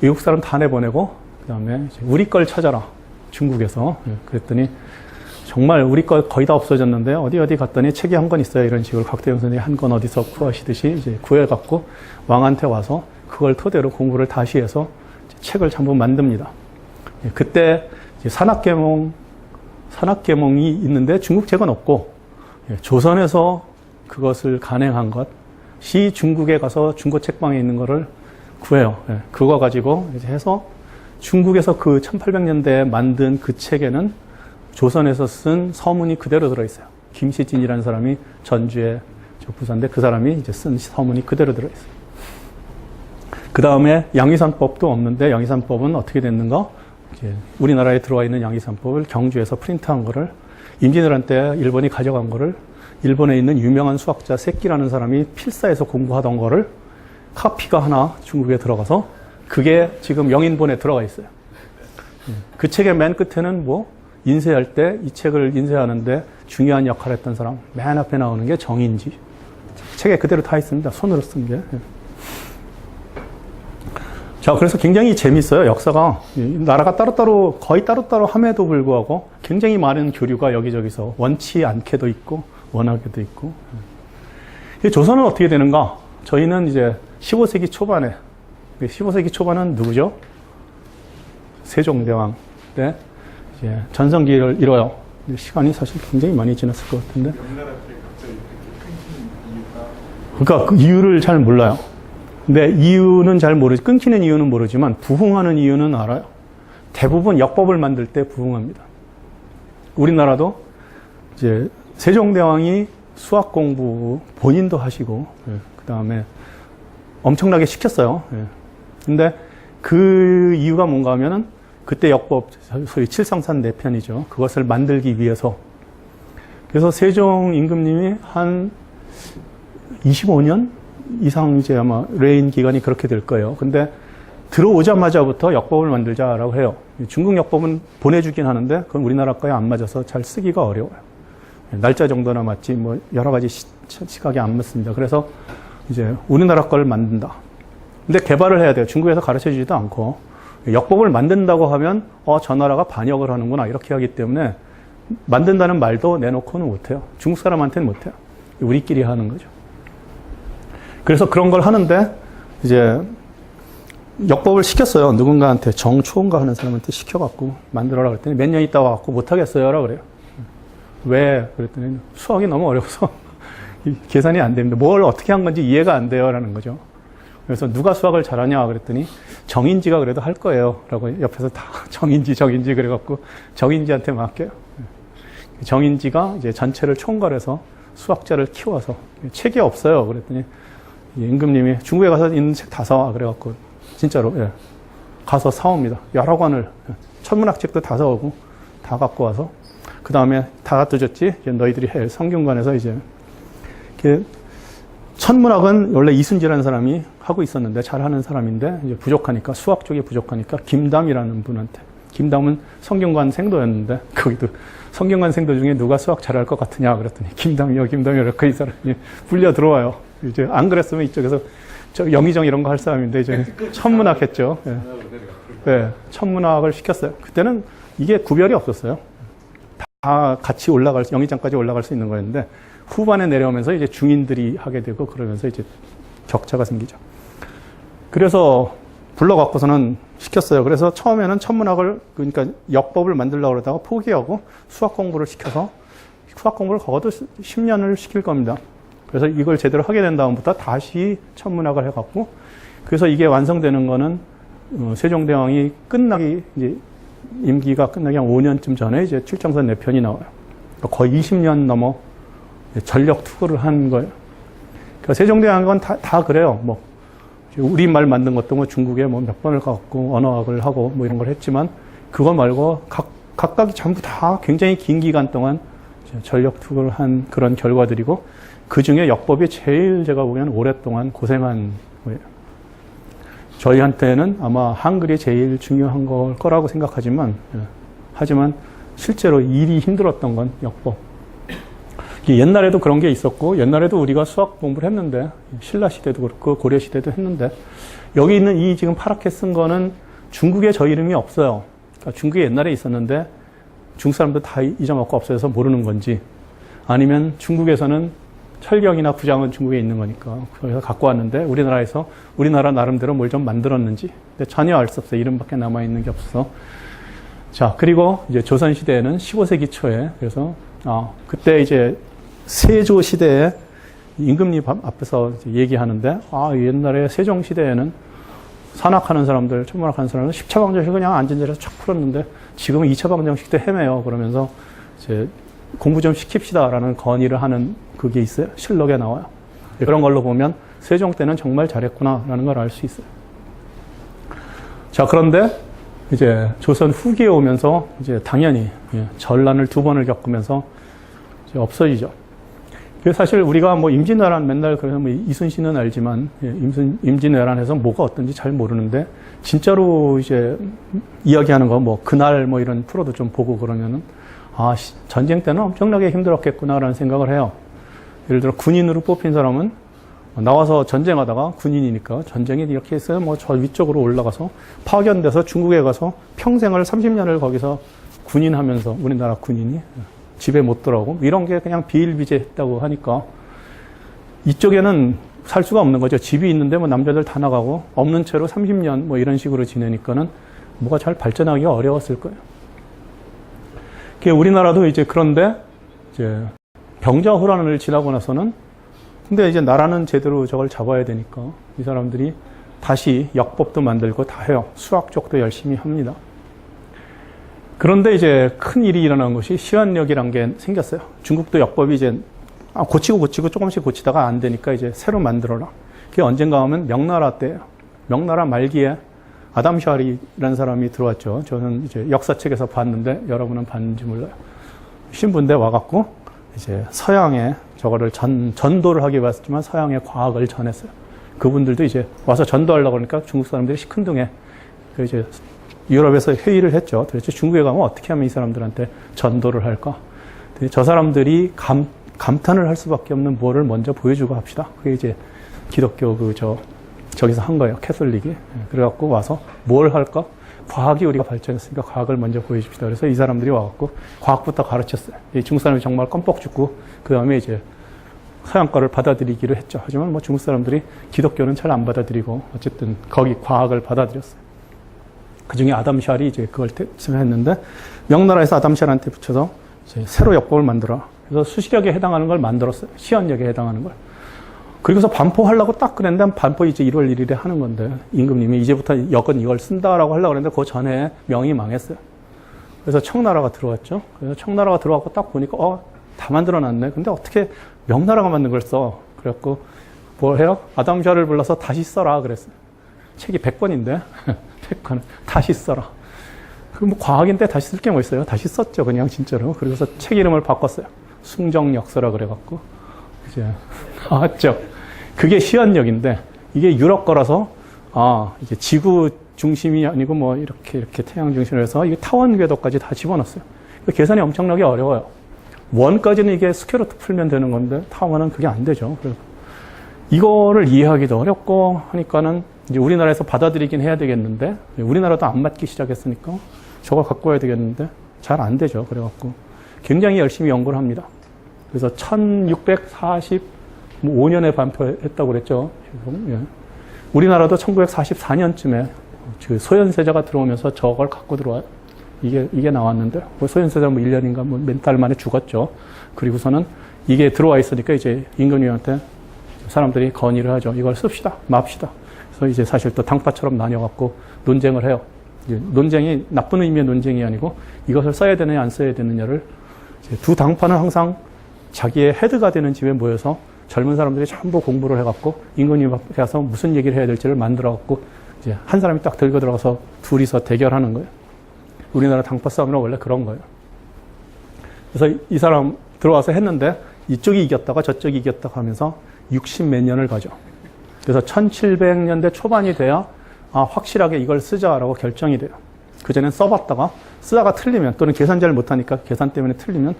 외국 사람 다 내보내고 그 다음에 우리 걸 찾아라. 중국에서. 그랬더니 정말 우리 거 거의 다 없어졌는데 어디 갔더니 책이 한 권 있어요. 이런 식으로 곽대영 선생님이 한 권 어디서 구하시듯이 이제 구해갖고 왕한테 와서 그걸 토대로 공부를 다시 해서 책을 전부 만듭니다. 그때 이제 산악계몽이 있는데 중국 책은 없고 조선에서 그것을 간행한 것이 중국에 가서 중고 책방에 있는 거를 구해요. 그거 가지고 이제 해서 중국에서 그 1800년대에 만든 그 책에는 조선에서 쓴 서문이 그대로 들어있어요. 김시진이라는 사람이 전주에 저 부사인데 그 사람이 이제 쓴 서문이 그대로 들어있어요. 그 다음에 양위산법도 없는데 양위산법은 어떻게 됐는가? 이제 우리나라에 들어와 있는 양위산법을 경주에서 프린트한 거를 임진왜란 때 일본이 가져간 거를 일본에 있는 유명한 수학자 세끼라는 사람이 필사에서 공부하던 거를 카피가 하나 중국에 들어가서 그게 지금 영인본에 들어가 있어요. 그 책의 맨 끝에는 뭐 인쇄할 때 이 책을 인쇄하는데 중요한 역할을 했던 사람 맨 앞에 나오는 게 정인지. 책에 그대로 다 있습니다. 손으로 쓴 게. 자, 그래서 굉장히 재밌어요. 역사가. 나라가 따로따로, 거의 따로따로 함에도 불구하고 굉장히 많은 교류가 여기저기서 원치 않게도 있고, 원하게도 있고. 조선은 어떻게 되는가? 저희는 이제 15세기 초반에, 15세기 초반은 누구죠? 세종대왕 때 이제 전성기를 이뤄요. 시간이 사실 굉장히 많이 지났을 것 같은데. 명나라들이 갑자기 끊기는 이유가 그러니까 그 이유를 잘 몰라요. 근데 이유는 잘 모르지, 끊기는 이유는 모르지만 부흥하는 이유는 알아요. 대부분 역법을 만들 때 부흥합니다. 우리나라도 이제 세종대왕이 수학 공부 본인도 하시고, 그 다음에 엄청나게 시켰어요. 근데 그 이유가 뭔가 하면은 그때 역법, 소위 칠성산 내편이죠. 그것을 만들기 위해서. 그래서 세종 임금님이 한 25년 이상 이제 아마 레인 기간이 그렇게 될 거예요. 근데 들어오자마자부터 역법을 만들자라고 해요. 중국 역법은 보내주긴 하는데 그건 우리나라 거에 안 맞아서 잘 쓰기가 어려워요. 날짜 정도나 맞지 뭐 여러 가지 시각이 안 맞습니다. 그래서 이제 우리나라 거를 만든다. 근데 개발을 해야 돼요. 중국에서 가르쳐 주지도 않고. 역법을 만든다고 하면 저 나라가 반역을 하는구나 이렇게 하기 때문에 만든다는 말도 내놓고는 못해요. 중국 사람한테는 못해요. 우리끼리 하는 거죠. 그래서 그런 걸 하는데 이제 역법을 시켰어요. 누군가한테 정초인가 하는 사람한테 시켜갖고 만들어라 그랬더니 몇 년 있다가 갖고 못하겠어요라고 그래요. 왜? 그랬더니 수학이 너무 어려워서 계산이 안 됩니다. 뭘 어떻게 한 건지 이해가 안 돼요라는 거죠. 그래서 누가 수학을 잘하냐 그랬더니 정인지가 그래도 할 거예요 라고 옆에서 다 정인지 그래갖고 정인지한테 맡겨요. 정인지가 이제 전체를 총괄해서 수학자를 키워서 책이 없어요. 그랬더니 임금님이 중국에 가서 있는 책 다 사와 그래갖고 진짜로 가서 사옵니다. 여러 권을 천문학책도 다 사오고 다 갖고 와서 그 다음에 다 갖다 줬지 너희들이 해 성균관에서 이제 천문학은 원래 이순지라는 사람이 하고 있었는데 잘하는 사람인데 이제 부족하니까 수학 쪽이 부족하니까 김담이라는 분한테 김담은 성균관 생도였는데 거기도 성균관 생도 중에 누가 수학 잘할 것 같으냐 그랬더니 김담이요 이렇게 이 사람이 불려 들어와요. 이제 안 그랬으면 이쪽에서 저 영의정 이런 거 할 사람인데 이제 천문학 했죠. 천문학을 시켰어요. 그때는 이게 구별이 없었어요. 다 같이 영의정까지 올라갈 수 있는 거였는데 후반에 내려오면서 이제 중인들이 하게 되고 그러면서 이제 격차가 생기죠. 그래서 불러갖고서는 시켰어요. 그래서 처음에는 천문학을 그러니까 역법을 만들려고 그러다가 포기하고 수학 공부를 시켜서 수학 공부를 적어도 10년을 시킬 겁니다. 그래서 이걸 제대로 하게 된 다음부터 다시 천문학을 해갖고 그래서 이게 완성되는 거는 세종대왕이 끝나기 이제 임기가 끝나기 한 5년쯤 전에 이제 칠정산 내편이 나와요. 거의 20년 넘어 전력 투구를 한 거예요. 그러니까 세종대왕 건 다 그래요. 뭐 우리말 만든 것도 뭐 중국에 뭐 몇 번을 가고 언어학을 하고 뭐 이런 걸 했지만 그거 말고 각각이 전부 다 굉장히 긴 기간 동안 전력 투구를 한 그런 결과들이고 그 중에 역법이 제일 제가 보기에는 오랫동안 고생한 거예요. 저희한테는 아마 한글이 제일 중요한 걸 거라고 생각하지만 하지만 실제로 일이 힘들었던 건 역법. 옛날에도 그런 게 있었고 옛날에도 우리가 수학 공부를 했는데 신라 시대도 그렇고 고려 시대도 했는데 여기 있는 이 지금 파랗게 쓴 거는 중국에 저 이름이 없어요. 그러니까 중국에 옛날에 있었는데 중국 사람들 다 잊어먹고 없어져서 모르는 건지 아니면 중국에서는 철경이나 구장은 중국에 있는 거니까 그래서 갖고 왔는데 우리나라에서 우리나라 나름대로 뭘 좀 만들었는지 근데 전혀 알 수 없어요. 이름밖에 남아있는 게 없어서. 자, 그리고 이제 조선시대에는 15세기 초에 그래서 그때 이제 세조 시대에 임금님 앞에서 얘기하는데 옛날에 세종 시대에는 산악하는 사람들, 천문학하는 사람들 10차 방정식 그냥 앉은 자리에서 쫙 풀었는데 지금은 2차 방정식 때 헤매요. 그러면서 이제 공부 좀 시킵시다라는 건의를 하는 그게 있어요. 실록에 나와요. 그런 걸로 보면 세종 때는 정말 잘했구나라는 걸 알 수 있어요. 자, 그런데 이제 조선 후기에 오면서 이제 당연히 전란을 2번을 겪으면서 이제 없어지죠. 그래서 사실 우리가 뭐 임진왜란 맨날 그래서 뭐 이순신은 알지만 임진왜란에서 뭐가 어떤지 잘 모르는데 진짜로 이제 이야기하는 거 뭐 그날 뭐 이런 프로도 좀 보고 그러면은 아, 전쟁 때는 엄청나게 힘들었겠구나라는 생각을 해요. 예를 들어 군인으로 뽑힌 사람은 나와서 전쟁하다가 군인이니까 전쟁이 이렇게 했어요. 뭐 저 위쪽으로 올라가서 파견돼서 중국에 가서 평생을 30년을 거기서 군인하면서 우리나라 군인이 집에 못 돌아오고 이런 게 그냥 비일비재했다고 하니까 이쪽에는 살 수가 없는 거죠. 집이 있는데 뭐 남자들 다 나가고 없는 채로 30년 뭐 이런 식으로 지내니까는 뭐가 잘 발전하기가 어려웠을 거예요. 우리나라도 이제 그런데 이제 병자호란을 지나고 나서는 근데 이제 나라는 제대로 저걸 잡아야 되니까 이 사람들이 다시 역법도 만들고 다 해요. 수학 쪽도 열심히 합니다. 그런데 이제 큰 일이 일어난 것이 시한력이란 게 생겼어요. 중국도 역법이 이제 고치고 조금씩 고치다가 안 되니까 이제 새로 만들어라. 그게 언젠가 하면 명나라 때예요. 명나라 말기에 아담 샤리라는 사람이 들어왔죠. 저는 이제 역사책에서 봤는데 여러분은 봤는지 몰라요. 신분대 와갖고 이제 서양에 저거를 전도를 하기 위해서지만 서양의 과학을 전했어요. 그분들도 이제 와서 전도하려고 그러니까 중국 사람들이 시큰둥해. 그래서 이제 유럽에서 회의를 했죠. 도대체 중국에 가면 어떻게 하면 이 사람들한테 전도를 할까? 저 사람들이 감탄을 할 수밖에 없는 뭐를 먼저 보여주고 합시다. 그게 이제 기독교 저기서 한 거예요. 캐톨릭이. 그래갖고 와서 뭘 할까? 과학이 우리가 발전했으니까 과학을 먼저 보여줍시다. 그래서 이 사람들이 와갖고 과학부터 가르쳤어요. 중국 사람이 정말 껌뻑 죽고 그 다음에 이제 서양 거를 받아들이기로 했죠. 하지만 뭐 중국 사람들이 기독교는 잘 안 받아들이고 어쨌든 거기 과학을 받아들였어요. 그 중에 아담 샬이 이제 그걸 했는데 명나라에서 아담 샬한테 붙여서 이제 새로 역법을 만들어. 그래서 수시력에 해당하는 걸 만들었어요. 시한력에 해당하는 걸. 그리고서 반포하려고 딱 그랬는데 반포 이제 1월 1일에 하는 건데 임금님이 이제부터 역은 이걸 쓴다라고 하려고 그랬는데 그 전에 명이 망했어요. 그래서 청나라가 들어왔죠. 그래서 청나라가 들어왔고 딱 보니까 다 만들어놨네. 근데 어떻게 명나라가 만든 걸 써? 그래갖고 뭘 해요? 아담 샬을 불러서 다시 써라 그랬어요. 책이 100권인데 100권을 다시 써라. 그 뭐 과학인데 다시 쓸 게 뭐 있어요? 다시 썼죠, 그냥 진짜로. 그래서 책 이름을 바꿨어요. 숭정역서라 그래갖고 이제 나왔죠. 그게 시한력인데 이게 유럽 거라서 이게 지구 중심이 아니고 뭐 이렇게 태양 중심으로 해서 이게 타원 궤도까지 다 집어넣었어요. 계산이 엄청나게 어려워요. 원까지는 이게 스퀘어루트 풀면 되는 건데 타원은 그게 안 되죠. 그래서 이거를 이해하기도 어렵고 하니까는 이제 우리나라에서 받아들이긴 해야 되겠는데 우리나라도 안 맞기 시작했으니까 저걸 갖고 와야 되겠는데 잘 안 되죠. 그래갖고 굉장히 열심히 연구를 합니다. 그래서 1645년에 발표했다고 그랬죠. 예. 우리나라도 1944년쯤에 그 소현세자가 들어오면서 저걸 갖고 들어와요. 이게 나왔는데 소현세자 뭐 1년인가 뭐 몇 달 만에 죽었죠. 그리고서는 이게 들어와 있으니까 이제 임금님한테 사람들이 건의를 하죠. 이걸 씁시다, 맙시다. 그래서 이제 사실 또 당파처럼 나뉘어갖고 논쟁을 해요. 논쟁이 나쁜 의미의 논쟁이 아니고 이것을 써야 되느냐 안 써야 되느냐를 두 당파는 항상 자기의 헤드가 되는 집에 모여서 젊은 사람들이 전부 공부를 해갖고 임금님 앞에 가서 무슨 얘기를 해야 될지를 만들어갖고 이제 한 사람이 딱 들고 들어가서 둘이서 대결하는 거예요. 우리나라 당파 싸움은 원래 그런 거예요. 그래서 이 사람 들어와서 했는데 이쪽이 이겼다가 저쪽이 이겼다가 하면서 60 몇 년을 가죠. 그래서 1700년대 초반이 돼야 확실하게 이걸 쓰자라고 결정이 돼요. 그전엔 써봤다가 쓰다가 틀리면 또는 계산 잘 못하니까 계산 때문에 틀리면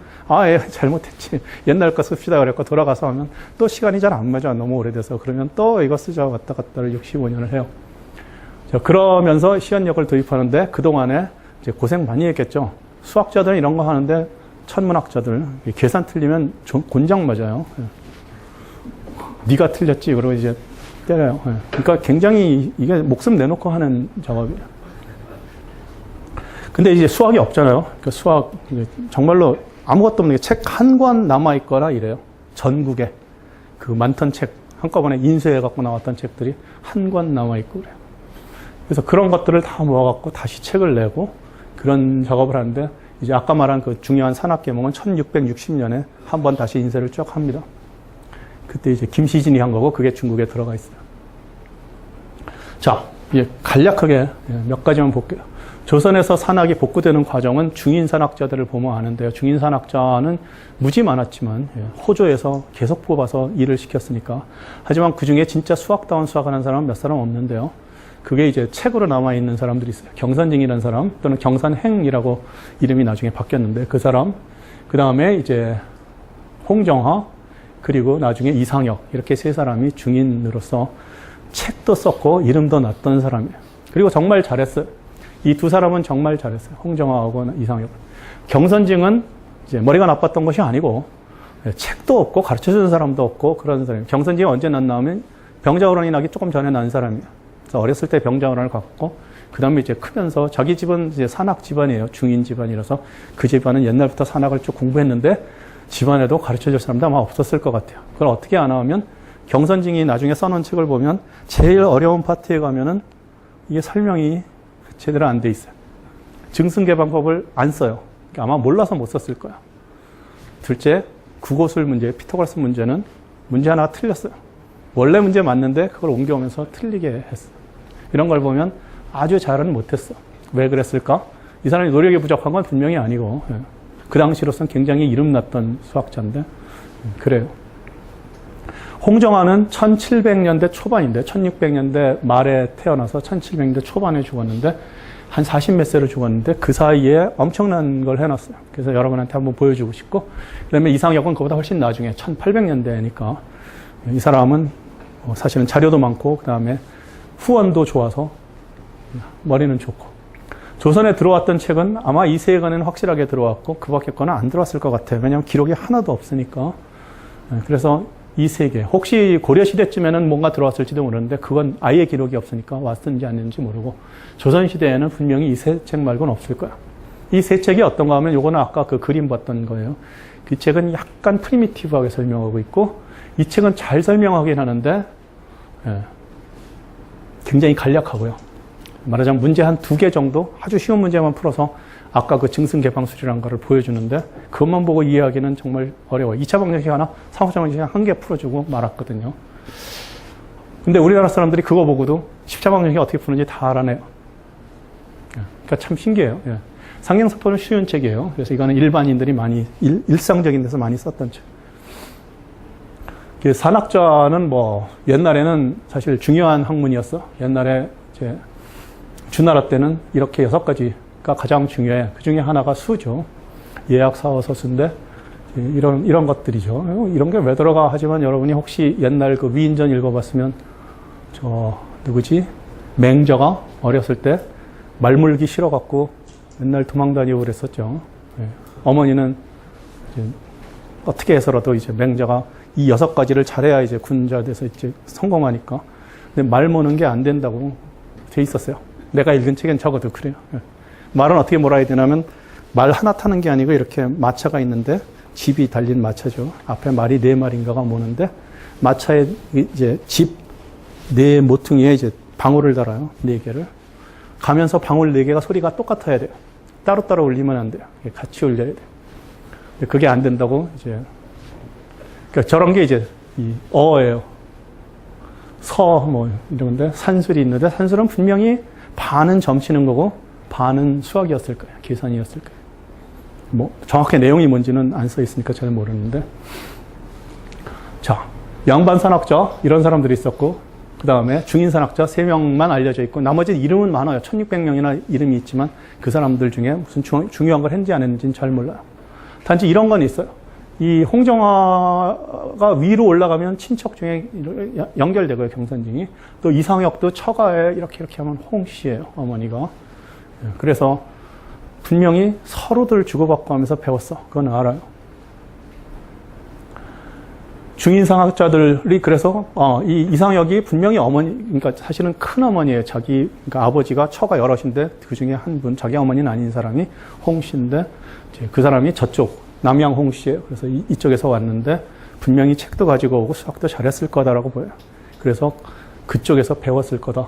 잘못했지. 옛날 거 씁시다 그랬고 돌아가서 하면 또 시간이 잘 안 맞아. 너무 오래돼서. 그러면 또 이거 쓰자 왔다 갔다를 65년을 해요. 자, 그러면서 시한력을 도입하는데 그동안에 이제 고생 많이 했겠죠. 수학자들은 이런 거 하는데 천문학자들 계산 틀리면 곤장 맞아요. 네가 틀렸지. 그러고 이제 때려요. 그러니까 굉장히 이게 목숨 내놓고 하는 작업이에요. 근데 이제 수학이 없잖아요. 그러니까 수학, 정말로 아무것도 없는 게 책 한 권 남아있거나 이래요. 전국에. 그 많던 책, 한꺼번에 인쇄해갖고 나왔던 책들이 한 권 남아있고 그래요. 그래서 그런 것들을 다 모아갖고 다시 책을 내고 그런 작업을 하는데 이제 아까 말한 그 중요한 산악계몽은 1660년에 한 번 다시 인쇄를 쭉 합니다. 그때 이제 김시진이 한 거고 그게 중국에 들어가 있어요. 자, 이제 간략하게 몇 가지만 볼게요. 조선에서 산악이 복구되는 과정은 중인 산악자들을 보면 아는데요. 중인 산악자는 무지 많았지만 호조에서 계속 뽑아서 일을 시켰으니까. 하지만 그 중에 진짜 수학다운 수학하는 사람은 몇 사람 없는데요. 그게 이제 책으로 남아있는 사람들이 있어요. 경선징이라는 사람 또는 경선행이라고 이름이 나중에 바뀌었는데 그 사람, 그 다음에 이제 홍정화, 그리고 나중에 이상혁, 이렇게 세 사람이 중인으로서 책도 썼고 이름도 났던 사람이에요. 그리고 정말 잘했어요. 이 두 사람은 정말 잘했어요. 홍정화하고 이상혁. 경선징은 이제 머리가 나빴던 것이 아니고 책도 없고 가르쳐주는 사람도 없고 그런 사람이에요. 경선징이 언제 났나 하면 병자호란이 나기 조금 전에 난 사람이에요. 그래서 어렸을 때 병자호란을 갖고 그 다음에 이제 크면서 자기 집은 이제 산악 집안이에요. 중인 집안이라서 그 집안은 옛날부터 산악을 쭉 공부했는데 집안에도 가르쳐줄 사람도 아마 없었을 것 같아요. 그걸 어떻게 아나 하면 경선징이 나중에 써놓은 책을 보면 제일 어려운 파트에 가면은 이게 설명이 제대로 안 돼 있어요. 증승개방법을 안 써요. 아마 몰라서 못 썼을 거야. 둘째, 국어술 문제, 피타고라스 문제는 문제 하나 틀렸어요. 원래 문제 맞는데 그걸 옮겨오면서 틀리게 했어. 이런 걸 보면 아주 잘은 못했어. 왜 그랬을까? 이 사람이 노력이 부족한 건 분명히 아니고 그 당시로서는 굉장히 이름났던 수학자인데 그래요. 홍정화는 1700년대 초반인데 1600년대 말에 태어나서 1700년대 초반에 죽었는데 한 40몇 세로 죽었는데 그 사이에 엄청난 걸 해놨어요. 그래서 여러분한테 한번 보여주고 싶고 그다음에 이상혁은 그보다 훨씬 나중에 1800년대니까 이 사람은 사실은 자료도 많고 그다음에 후원도 좋아서 머리는 좋고 조선에 들어왔던 책은 아마 이 세 권은 확실하게 들어왔고 그 밖에 거는 안 들어왔을 것 같아요. 왜냐하면 기록이 하나도 없으니까. 그래서 이 세 개. 혹시 고려시대쯤에는 뭔가 들어왔을지도 모르는데 그건 아예 기록이 없으니까 왔는지 안 왔는지 모르고 조선시대에는 분명히 이 세 책 말고는 없을 거야. 이 세 책이 어떤가 하면 요거는 아까 그 그림 봤던 거예요. 그 책은 약간 프리미티브하게 설명하고 있고 이 책은 잘 설명하긴 하는데 굉장히 간략하고요. 말하자면 문제 한 2개 정도 아주 쉬운 문제만 풀어서 아까 그 증승개방술이라는 거를 보여주는데 그것만 보고 이해하기는 정말 어려워요. 2차 방정식 하나, 3차 방정식 한 개 풀어주고 말았거든요. 근데 우리나라 사람들이 그거 보고도 10차 방정식 어떻게 푸는지 다 알아내요. 그러니까 참 신기해요. 상경사포는 쉬운 책이에요. 그래서 이거는 일반인들이 많이 일상적인 데서 많이 썼던 책. 산학자는 뭐 옛날에는 사실 중요한 학문이었어. 옛날에 이제 주나라 때는 이렇게 6가지가 가장 중요해. 그 중에 하나가 수죠. 예약, 사어, 서수인데 이런 것들이죠. 이런 게 왜 들어가 하지만 여러분이 혹시 옛날 그 위인전 읽어봤으면 저 누구지? 맹저가 어렸을 때 말물기 싫어갖고 맨날 도망다니고 그랬었죠. 어머니는 이제 어떻게 해서라도 이제 맹저가 이 6가지를 잘해야 이제 군자 돼서 이제 성공하니까. 근데 말 모는 게 안 된다고 돼 있었어요. 내가 읽은 책엔 적어도 그래요. 말은 어떻게 몰아야 되냐면 말 하나 타는 게 아니고 이렇게 마차가 있는데 집이 달린 마차죠. 앞에 말이 4마리인가가 모는데 마차에 이제 집 4모퉁이에 이제 방울을 달아요. 4개를. 가면서 방울 4개가 소리가 똑같아야 돼요. 따로따로 울리면 안 돼요. 같이 울려야 돼요. 그게 안 된다고 이제 그러니까 저런 게 이제 이 어예요. 서 뭐 이런데 산술이 있는데 산술은 분명히 반은 점치는 거고 반은 수학이었을 거예요. 계산이었을 거예요. 뭐 정확히 내용이 뭔지는 안 써 있으니까 잘 모르는데. 자, 양반산학자 이런 사람들이 있었고 그 다음에 중인산학자 3명만 알려져 있고 나머지 이름은 많아요. 1600명이나 이름이 있지만 그 사람들 중에 무슨 중요한 걸 했는지 안 했는지는 잘 몰라요. 단지 이런 건 있어요. 이 홍정화가 위로 올라가면 친척 중에 연결되고요, 경선징이. 또 이상혁도 처가에 이렇게 하면 홍씨예요, 어머니가. 그래서 분명히 서로들 주고받고 하면서 배웠어. 그건 알아요. 중인상학자들이 그래서 이 이상혁이 분명히 어머니, 그러니까 사실은 큰 어머니예요. 자기 그러니까 아버지가 처가 여럿인데 그 중에 한 분, 자기 어머니는 아닌 사람이 홍씨인데 그 사람이 저쪽 남양 홍씨예요. 그래서 이쪽에서 왔는데 분명히 책도 가지고 오고 수학도 잘했을 거다라고 보여요. 그래서 그쪽에서 배웠을 거다.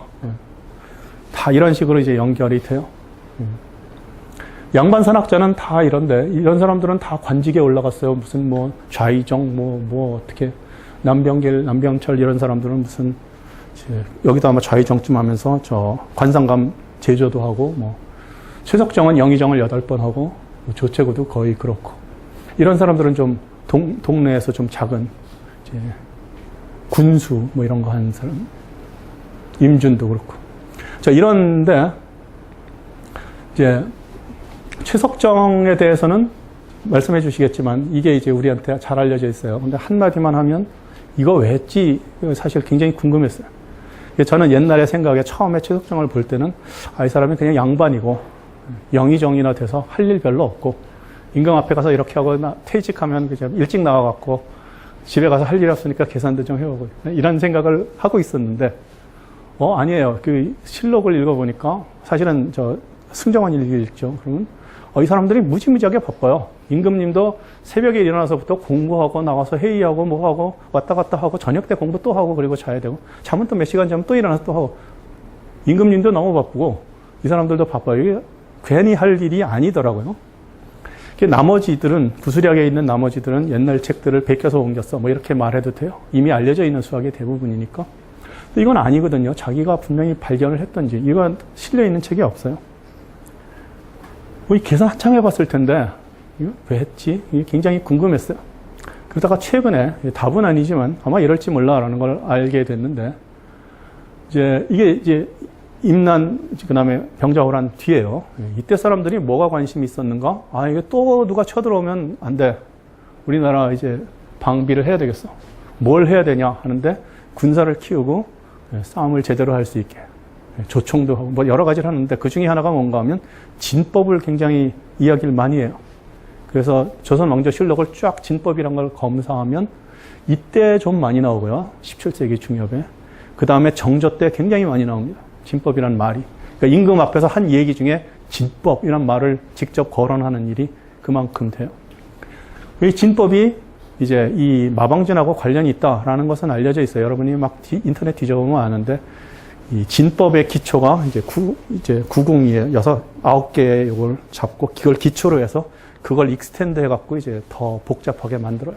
다 이런 식으로 이제 연결이 돼요. 양반 산학자는 다 이런데, 이런 사람들은 다 관직에 올라갔어요. 무슨 뭐 좌의정, 어떻게, 남병철 이런 사람들은 무슨, 여기도 아마 좌의정쯤 하면서 관상감 제조도 하고, 최석정은 영의정을 8번 하고, 조채구도 거의 그렇고. 이런 사람들은 좀 동네에서 좀 작은, 군수 이런 거 하는 사람. 임준도 그렇고. 자, 이런데, 이제, 최석정에 대해서는 말씀해 주시겠지만, 이게 이제 우리한테 잘 알려져 있어요. 근데 한마디만 하면, 이거 왜 했지? 사실 굉장히 궁금했어요. 저는 옛날에 생각에 처음에 최석정을 볼 때는, 이 사람이 그냥 양반이고, 영의정이나 돼서 할 일 별로 없고, 임금 앞에 가서 이렇게 하고, 퇴직하면 그냥 일찍 나와갖고, 집에 가서 할 일 없으니까 계산도 좀 해오고, 이런 생각을 하고 있었는데, 아니에요. 그 실록을 읽어보니까, 사실은 승정원 일기 읽죠. 그러면, 이 사람들이 무지무지하게 바빠요. 임금님도 새벽에 일어나서부터 공부하고 나가서 회의하고 뭐하고 왔다 갔다 하고 저녁 때 공부 또 하고 그리고 자야 되고 잠은 또 몇 시간 자면 또 일어나서 또 하고 임금님도 너무 바쁘고 이 사람들도 바빠요. 이게 괜히 할 일이 아니더라고요. 나머지들은 구수략에 있는 나머지들은 옛날 책들을 베껴서 옮겼어 이렇게 말해도 돼요. 이미 알려져 있는 수학의 대부분이니까. 근데 이건 아니거든요. 자기가 분명히 발견을 했던지 이건 실려 있는 책이 없어요. 이 계산 한참 해봤을 텐데 이거 왜 했지? 이게 굉장히 궁금했어요. 그러다가 최근에 답은 아니지만 아마 이럴지 몰라라는 걸 알게 됐는데 이게 임난 그다음에 병자호란 뒤에요. 이때 사람들이 뭐가 관심이 있었는가? 이게 또 누가 쳐들어오면 안 돼. 우리나라 이제 방비를 해야 되겠어. 뭘 해야 되냐 하는데 군사를 키우고 싸움을 제대로 할 수 있게. 조총도 하고 여러 가지를 하는데 그 중에 하나가 뭔가 하면 진법을 굉장히 이야기를 많이 해요. 그래서 조선 왕조실록을 쫙 진법이란 걸 검사하면 이때 좀 많이 나오고요. 17세기 중엽에. 그 다음에 정조 때 굉장히 많이 나옵니다. 진법이란 말이. 그러니까 임금 앞에서 한 얘기 중에 진법이란 말을 직접 거론하는 일이 그만큼 돼요. 이 진법이 이제 이 마방진하고 관련이 있다라는 것은 알려져 있어요. 여러분이 막 인터넷 뒤져보면 아는데 이 진법의 기초가 이제 구궁이에요. 9개의 이걸 잡고 그걸 기초로 해서 그걸 익스텐드 해갖고 이제 더 복잡하게 만들어요.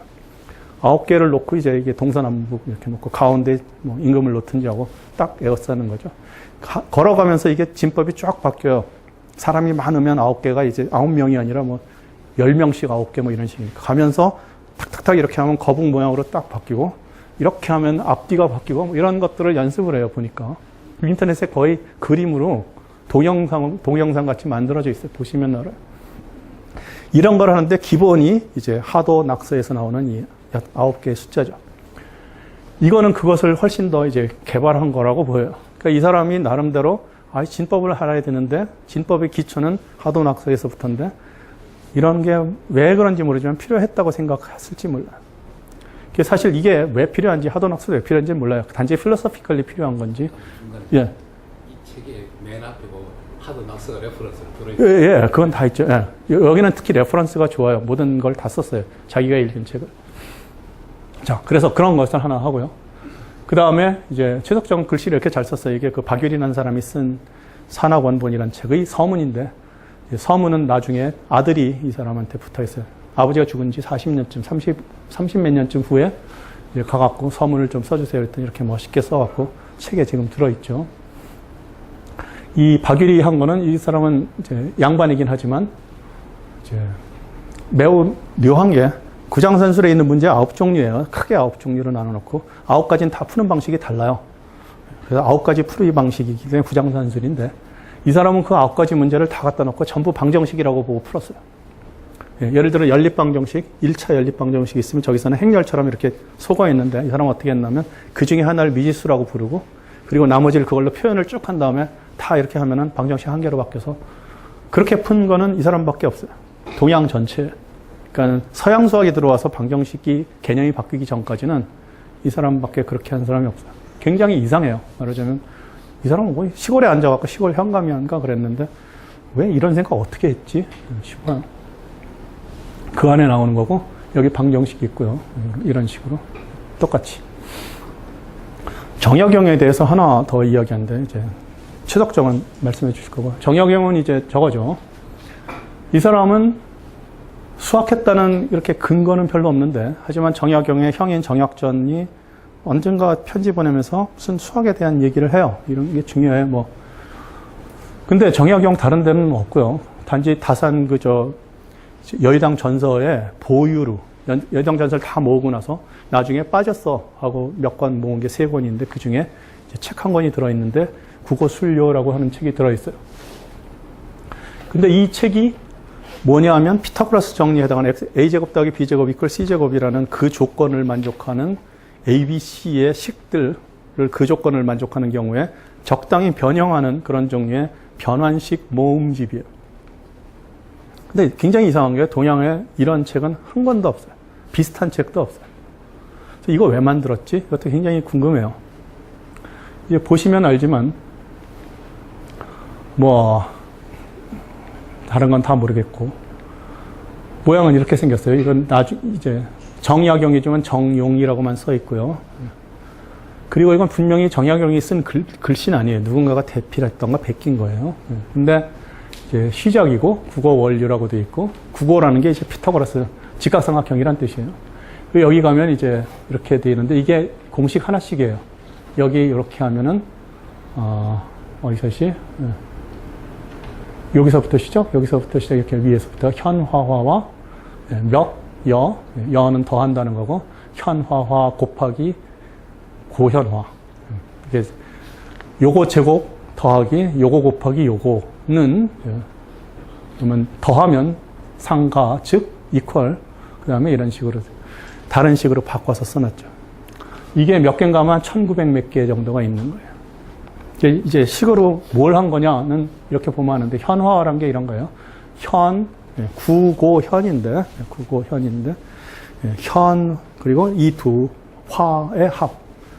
9개를 놓고 이제 이게 동서남북 이렇게 놓고 가운데 임금을 놓든지 하고 딱 에워싸는 거죠. 걸어가면서 이게 진법이 쫙 바뀌어요. 사람이 많으면 9개가 이제 9명이 아니라 10명씩 9개 이런 식이니까 가면서 탁탁탁 이렇게 하면 거북 모양으로 딱 바뀌고 이렇게 하면 앞뒤가 바뀌고 이런 것들을 연습을 해요. 보니까. 인터넷에 거의 그림으로 동영상 같이 만들어져 있어요. 보시면 알아요. 이런 걸 하는데 기본이 이제 하도 낙서에서 나오는 이 9개의 숫자죠. 이거는 그것을 훨씬 더 이제 개발한 거라고 보여요. 그러니까 이 사람이 나름대로 진법을 알아야 되는데 진법의 기초는 하도 낙서에서부터인데 이런 게 왜 그런지 모르지만 필요했다고 생각했을지 몰라요. 사실 이게 왜 필요한지 하도 낙서도 왜 필요한지 몰라요. 단지 필로소피컬리 필요한 건지. 예. 이 책의 맨 앞에 보면 하도 낙서가 레퍼런스로 들어있어요. 예, 그건 다 있죠. 예. 여기는 특히 레퍼런스가 좋아요. 모든 걸 다 썼어요. 자기가 읽은 책을. 자, 그래서 그런 것을 하나 하고요. 그 다음에 이제 최석정 글씨를 이렇게 잘 썼어요. 이게 그 박유린이라는 사람이 쓴 산학원본이라는 책의 서문인데 서문은 나중에 아들이 이 사람한테 붙어 있어요. 아버지가 죽은 지 40년쯤, 30 몇 년쯤 후에 이제 가갖고 서문을 좀 써주세요. 그랬더니 이렇게 멋있게 써갖고 책에 지금 들어있죠. 이 박유리 한 거는 이 사람은 이제 양반이긴 하지만 이제 매우 묘한 게 구장산술에 있는 문제 9종류예요. 크게 9종류로 나눠놓고 9가지는 다 푸는 방식이 달라요. 그래서 9가지 풀이 방식이기 때문에 구장산술인데 이 사람은 그 9가지 문제를 다 갖다 놓고 전부 방정식이라고 보고 풀었어요. 예를 들어 연립방정식, 1차 연립방정식이 있으면 저기서는 행렬처럼 이렇게 속어 있는데 이 사람은 어떻게 했냐면 그 중에 하나를 미지수라고 부르고 그리고 나머지를 그걸로 표현을 쭉 한 다음에 다 이렇게 하면은 방정식 한 개로 바뀌어서 그렇게 푼 거는 이 사람밖에 없어요. 동양 전체. 그러니까 서양 수학이 들어와서 방정식이 개념이 바뀌기 전까지는 이 사람밖에 그렇게 한 사람이 없어요. 굉장히 이상해요. 말하자면 이 사람은 뭐 시골에 앉아갖고 시골 현감이한가 그랬는데 왜 이런 생각 어떻게 했지 싶어요. 그 안에 나오는 거고 여기 방정식이 있고요. 이런 식으로 똑같이. 정약용에 대해서 하나 더 이야기하는데 이제 최석정은 말씀해 주실 거고 정약용은 이제 저거죠. 이 사람은 수학했다는 이렇게 근거는 별로 없는데, 하지만 정약용의 형인 정약전이 언젠가 편지 보내면서 무슨 수학에 대한 얘기를 해요. 이런 게 중요해, 뭐. 근데 정약용 다른 데는 없고요. 단지 다산 여의당 전서에 보유로, 여의당 전서를 다 모으고 나서 나중에 빠졌어 하고 몇 권 모은 게 3권인데 그 중에 책 1권이 들어있는데 국어순료라고 하는 책이 들어있어요. 근데 이 책이 뭐냐 하면 피타고라스 정리에 해당하는 a제곱 더하기 b제곱 이퀄 c제곱이라는 그 조건을 만족하는 ABC의 식들을 그 조건을 만족하는 경우에 적당히 변형하는 그런 종류의 변환식 모음집이에요. 근데 굉장히 이상한 게 동양에 이런 책은 한 권도 없어요. 비슷한 책도 없어요. 그래서 이거 왜 만들었지? 이것도 굉장히 궁금해요. 이제 보시면 알지만 뭐 다른 건 다 모르겠고 모양은 이렇게 생겼어요. 이건 이제 정약용이지만 정용이라고만 써 있고요. 그리고 이건 분명히 정약용이 쓴 글씨는 아니에요. 누군가가 대필했던가 베낀 거예요. 근데 이제 시작이고 국어 원류라고 되어 있고 국어라는 게 이제 피타고라스 직각삼각형이란 뜻이에요. 그리고 여기 가면 이제 이렇게 되어 있는데 이게 공식 하나씩이에요. 여기 이렇게 하면은 어디서시? 여기서부터 시작, 여기서부터 시작 이렇게 위에서부터 현화화와 여는 더한다는 거고 현화화 곱하기 고현화. 이게 요거 제곱 더하기 요거 곱하기 요거는 그러면 더하면 상가 즉 이퀄 그다음에 이런 식으로 다른 식으로 바꿔서 써놨죠. 이게 몇 개인가 하면 1900 몇 개 정도가 있는 거예요. 이제 식으로 뭘 한 거냐는 이렇게 보면 하는데 현화라는 게 이런 거예요. 구고현인데 현 그리고 이 두 화의 합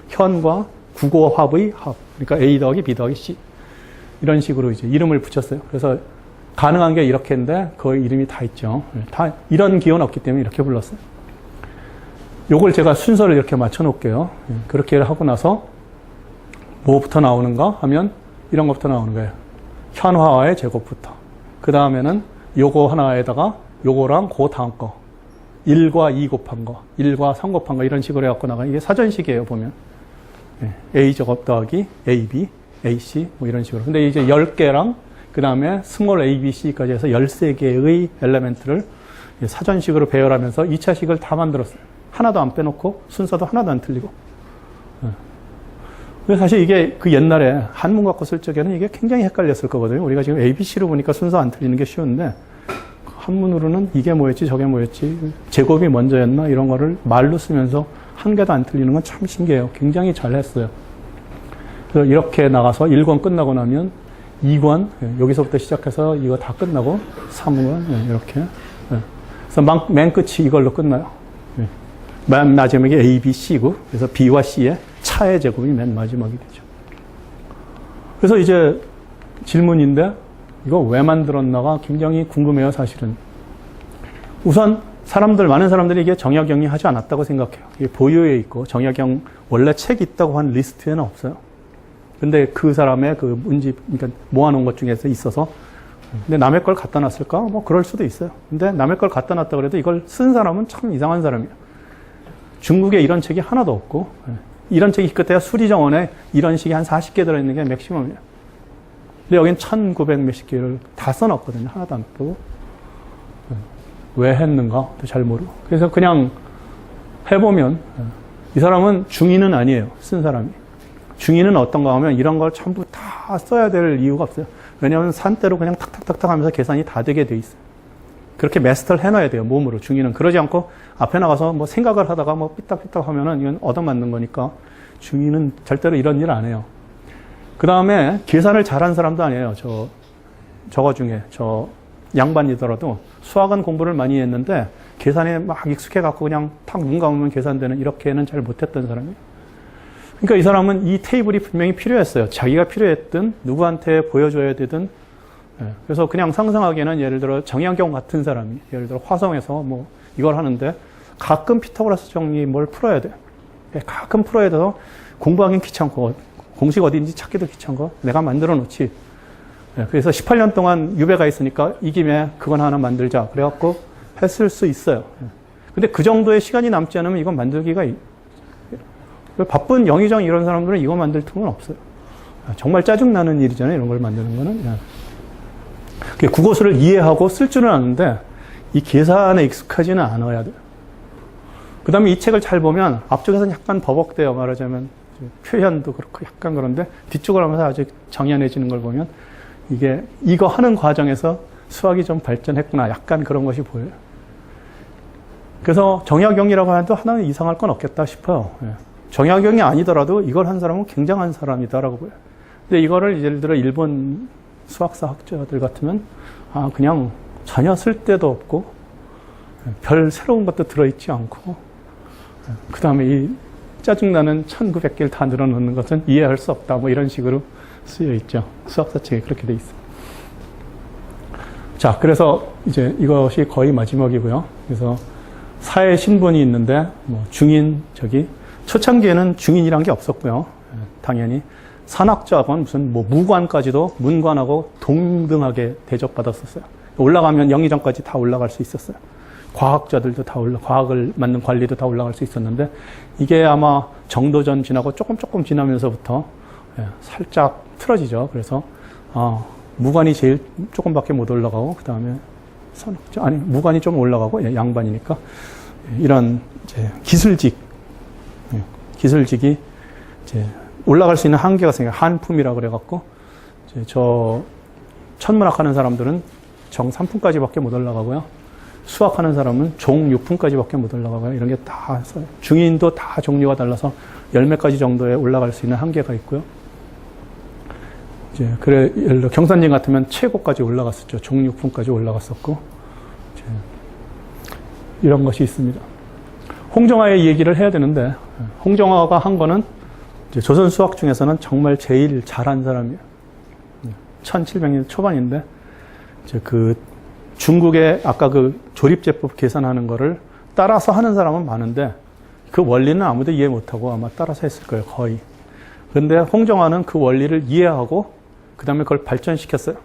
현과 구고합의 합 그러니까 A 더하기 B 더하기 C 이런 식으로 이제 이름을 붙였어요. 그래서 가능한 게 이렇게인데 그 이름이 다 있죠. 다 이런 기호는 없기 때문에 이렇게 불렀어요. 요걸 제가 순서를 이렇게 맞춰 놓을게요. 그렇게 하고 나서 뭐부터 나오는가 하면 이런 것부터 나오는 거예요. 현화의 제곱부터. 그 다음에는 요거 하나에다가 요거랑 그 다음 거 1과 2 곱한 거 1과 3 곱한 거 이런 식으로 해갖고 나가요. 이게 사전식이에요 보면. A 제곱 더하기 AB, AC 뭐 이런 식으로. 근데 이제 10개랑 그 다음에 스몰 A, B, C까지 해서 13개의 엘레멘트를 사전식으로 배열하면서 2차식을 다 만들었어요. 하나도 안 빼놓고 순서도 하나도 안 틀리고. 그래서 사실 이게 그 옛날에 한문 갖고 쓸 적에는 이게 굉장히 헷갈렸을 거거든요. 우리가 지금 A, B, C로 보니까 순서 안 틀리는 게 쉬운데 한문으로는 이게 뭐였지 저게 뭐였지 제곱이 먼저였나 이런 거를 말로 쓰면서 한 개도 안 틀리는 건 참 신기해요. 굉장히 잘했어요. 그래서 이렇게 나가서 1권 끝나고 나면 2권 여기서부터 시작해서 이거 다 끝나고 3권 이렇게 그래서 맨 끝이 이걸로 끝나요. 맨 마지막에 A, B, C고 그래서 B와 C의 차의 제곱이 맨 마지막이 되죠. 그래서 이제 질문인데 이거 왜 만들었나가 굉장히 궁금해요. 사실은 우선 많은 사람들이 이게 정약용이 하지 않았다고 생각해요. 이게 보유에 있고 정약용 원래 책 있다고 한 리스트에는 없어요. 근데 그 사람의 그 문집 그러니까 모아놓은 것 중에서 있어서 근데 남의 걸 갖다 놨을까? 뭐 그럴 수도 있어요. 근데 남의 걸 갖다 놨다 그래도 이걸 쓴 사람은 참 이상한 사람이에요. 중국에 이런 책이 하나도 없고 이런 책이 그때야 수리정원에 이런 식이 한 40개 들어있는 게 맥시멈이에요. 근데 여긴 1900 몇십 개를 다 써놨거든요. 하나도 안 빼고. 왜 했는가? 잘 모르고. 그래서 그냥 해보면 이 사람은 중인은 아니에요. 쓴 사람이. 중인은 어떤가 하면 이런 걸 전부 다 써야 될 이유가 없어요. 왜냐하면 산대로 그냥 탁탁탁탁 하면서 계산이 다 되게 돼 있어요. 그렇게 마스터를 해놔야 돼요. 몸으로. 중인은. 그러지 않고 앞에 나가서 뭐 생각을 하다가 뭐 삐딱삐딱 하면은 이건 얻어맞는 거니까 중인은 절대로 이런 일 안 해요. 그 다음에 계산을 잘한 사람도 아니에요. 저거 중에 저 양반이더라도 수학은 공부를 많이 했는데 계산에 막 익숙해갖고 그냥 탁 눈 감으면 계산되는 이렇게는 잘 못했던 사람이에요. 그러니까 이 사람은 이 테이블이 분명히 필요했어요. 자기가 필요했든 누구한테 보여줘야 되든. 그래서 그냥 상상하기에는 예를 들어 정약용 같은 사람이 예를 들어 화성에서 뭐 이걸 하는데 가끔 피타고라스 정리 뭘 풀어야 돼요. 가끔 풀어야 돼서 공부하기는 귀찮고 공식 어디인지 찾기도 귀찮고 내가 만들어 놓지. 예, 그래서 18년 동안 유배가 있으니까 이 김에 그건 하나 만들자. 그래갖고 했을 수 있어요. 예. 근데 그 정도의 시간이 남지 않으면 이건 만들기가 바쁜 영의정 이런 사람들은 이거 만들 틈은 없어요. 정말 짜증나는 일이잖아요. 이런 걸 만드는 거는. 예. 국어수를 이해하고 쓸 줄은 아는데 이 계산에 익숙하지는 않아야 돼요. 그 다음에 이 책을 잘 보면 앞쪽에서는 약간 버벅대요. 말하자면 표현도 그렇고 약간 그런데 뒤쪽을 하면서 아주 정연해지는 걸 보면 이거 하는 과정에서 수학이 좀 발전했구나. 약간 그런 것이 보여요. 그래서 정약용이라고 하는데 하나는 이상할 건 없겠다 싶어요. 예. 정약용이 아니더라도 이걸 한 사람은 굉장한 사람이다라고 보여요. 근데 이거를 예를 들어 일본 수학사 학자들 같으면 그냥 전혀 쓸데도 없고 별 새로운 것도 들어있지 않고 그 다음에 이 짜증나는 1900개를 다 늘어놓는 것은 이해할 수 없다. 뭐 이런 식으로 쓰여 있죠. 수학사 책에 그렇게 돼 있어요. 자, 그래서 이제 이것이 거의 마지막이고요. 그래서 사회 신분이 있는데 뭐 중인 초창기에는 중인이란 게 없었고요. 당연히 산학자건 무슨 뭐 무관까지도 문관하고 동등하게 대접받았었어요. 올라가면 영의정까지 다 올라갈 수 있었어요. 과학자들도 다 과학을 맡는 관리도 다 올라갈 수 있었는데 이게 아마 정도전 지나고 조금 지나면서부터 살짝 틀어지죠. 그래서 무관이 제일 조금밖에 못 올라가고 그 다음에 산학자 무관이 좀 올라가고 양반이니까 이런 이제 기술직이 이제 올라갈 수 있는 한계가 생겨요. 한품이라고 그래갖고 이제 천문학 하는 사람들은 정 3품까지밖에 못 올라가고요. 수학하는 사람은 종 6품까지밖에 못 올라가고요. 이런 게 다 중인도 다 종류가 달라서 10몇 가지 정도에 올라갈 수 있는 한계가 있고요. 이제 예를 들어 경산진 같으면 최고까지 올라갔었죠. 종 6품까지 올라갔었고 이런 것이 있습니다. 홍정화의 얘기를 해야 되는데 홍정화가 한 거는 이제 조선 수학 중에서는 정말 제일 잘한 사람이에요. 1700년 초반인데 이제 중국의 아까 조립제법 계산하는 거를 따라서 하는 사람은 많은데 그 원리는 아무도 이해 못하고 아마 따라서 했을 거예요, 거의. 그런데 홍정화는 그 원리를 이해하고 그 다음에 그걸 발전시켰어요.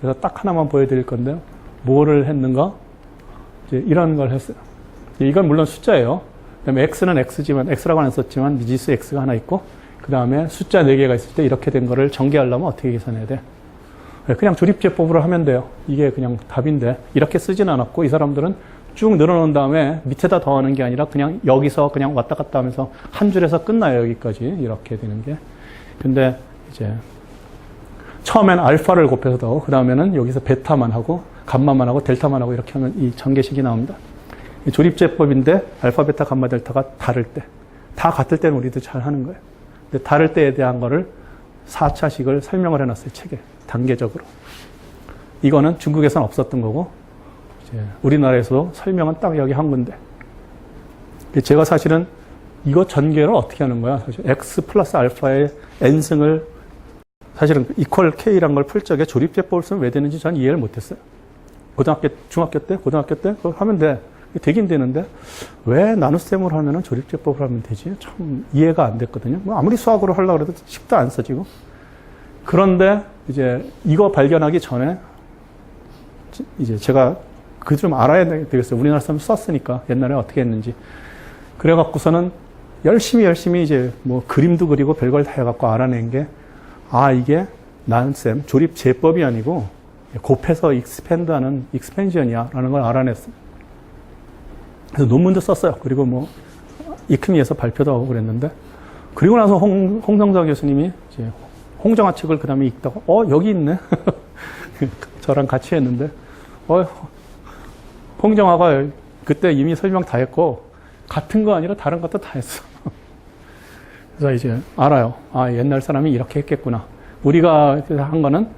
그래서 딱 하나만 보여드릴 건데요. 뭐를 했는가? 이제 이런 걸 했어요. 이건 물론 숫자예요. 그 다음에 x는 x지만, x라고 안 썼지만 미지수 x가 하나 있고 그 다음에 숫자 4개가 있을 때 이렇게 된 거를 전개하려면 어떻게 계산해야 돼? 그냥 조립제법으로 하면 돼요. 이게 그냥 답인데 이렇게 쓰진 않았고 이 사람들은 쭉 늘어놓은 다음에 밑에다 더하는 게 아니라 그냥 여기서 그냥 왔다 갔다 하면서 한 줄에서 끝나요. 여기까지 이렇게 되는 게. 근데 이제 처음엔 알파를 곱해서 더하고 그 다음에는 여기서 베타만 하고 감마만 하고 델타만 하고 이렇게 하면 이 전개식이 나옵니다. 이 조립제법인데 알파, 베타, 감마, 델타가 다를 때 다 같을 때는 우리도 잘 하는 거예요. 근데 다를 때에 대한 거를 4차식을 설명을 해놨어요. 책에. 단계적으로. 이거는 중국에서는 없었던 거고 이제 우리나라에서도 설명은 딱 여기 한 군데. 제가 사실은 이거 전개를 어떻게 하는 거야? 사실 x 플러스 알파의 n승을 사실은 이퀄 k란 걸 풀 적에 조립제법을 쓰면 왜 되는지 전 이해를 못했어요. 중학교 때 그거 하면 돼. 되긴 되는데 왜 나눗셈으로 하면은 조립제법을 하면 되지? 참 이해가 안 됐거든요. 뭐 아무리 수학으로 하려고 해도 10도 안 써지고. 그런데 이제 이거 발견하기 전에 이제 제가 그 좀 알아야 되겠어요. 우리나라 사람 썼으니까 옛날에 어떻게 했는지. 그래갖고서는 열심히 이제 뭐 그림도 그리고 별걸 다 해갖고 알아낸 게 이게 나눗셈 조립 제법이 아니고 곱해서 익스펜드하는 익스펜션이야라는 걸 알아냈어요. 그래서 논문도 썼어요. 그리고 뭐 이크미에서 발표도 하고 그랬는데 그리고 나서 홍성자 교수님이 이제 홍정화 책을 그 다음에 읽다가 여기 있네. 저랑 같이 했는데 홍정화가 그때 이미 설명 다 했고 같은 거 아니라 다른 것도 다 했어. 그래서 이제 알아요. 옛날 사람이 이렇게 했겠구나. 우리가 한 거는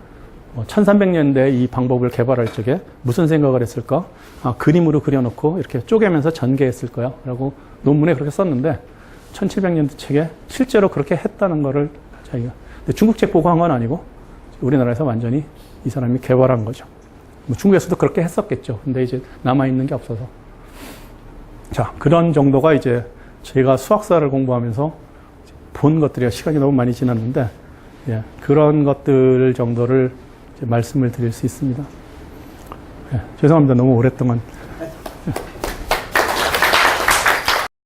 1300년대 이 방법을 개발할 적에 무슨 생각을 했을까? 그림으로 그려놓고 이렇게 쪼개면서 전개했을 거야. 라고 논문에 그렇게 썼는데 1700년대 책에 실제로 그렇게 했다는 거를 자기가 중국 책 보고 한 건 아니고 우리나라에서 완전히 이 사람이 개발한 거죠. 뭐 중국에서도 그렇게 했었겠죠. 근데 이제 남아있는 게 없어서. 자, 그런 정도가 이제 제가 수학사를 공부하면서 본 것들이야. 시간이 너무 많이 지났는데, 그런 것들 정도를 이제 말씀을 드릴 수 있습니다. 예, 죄송합니다. 너무 오랫동안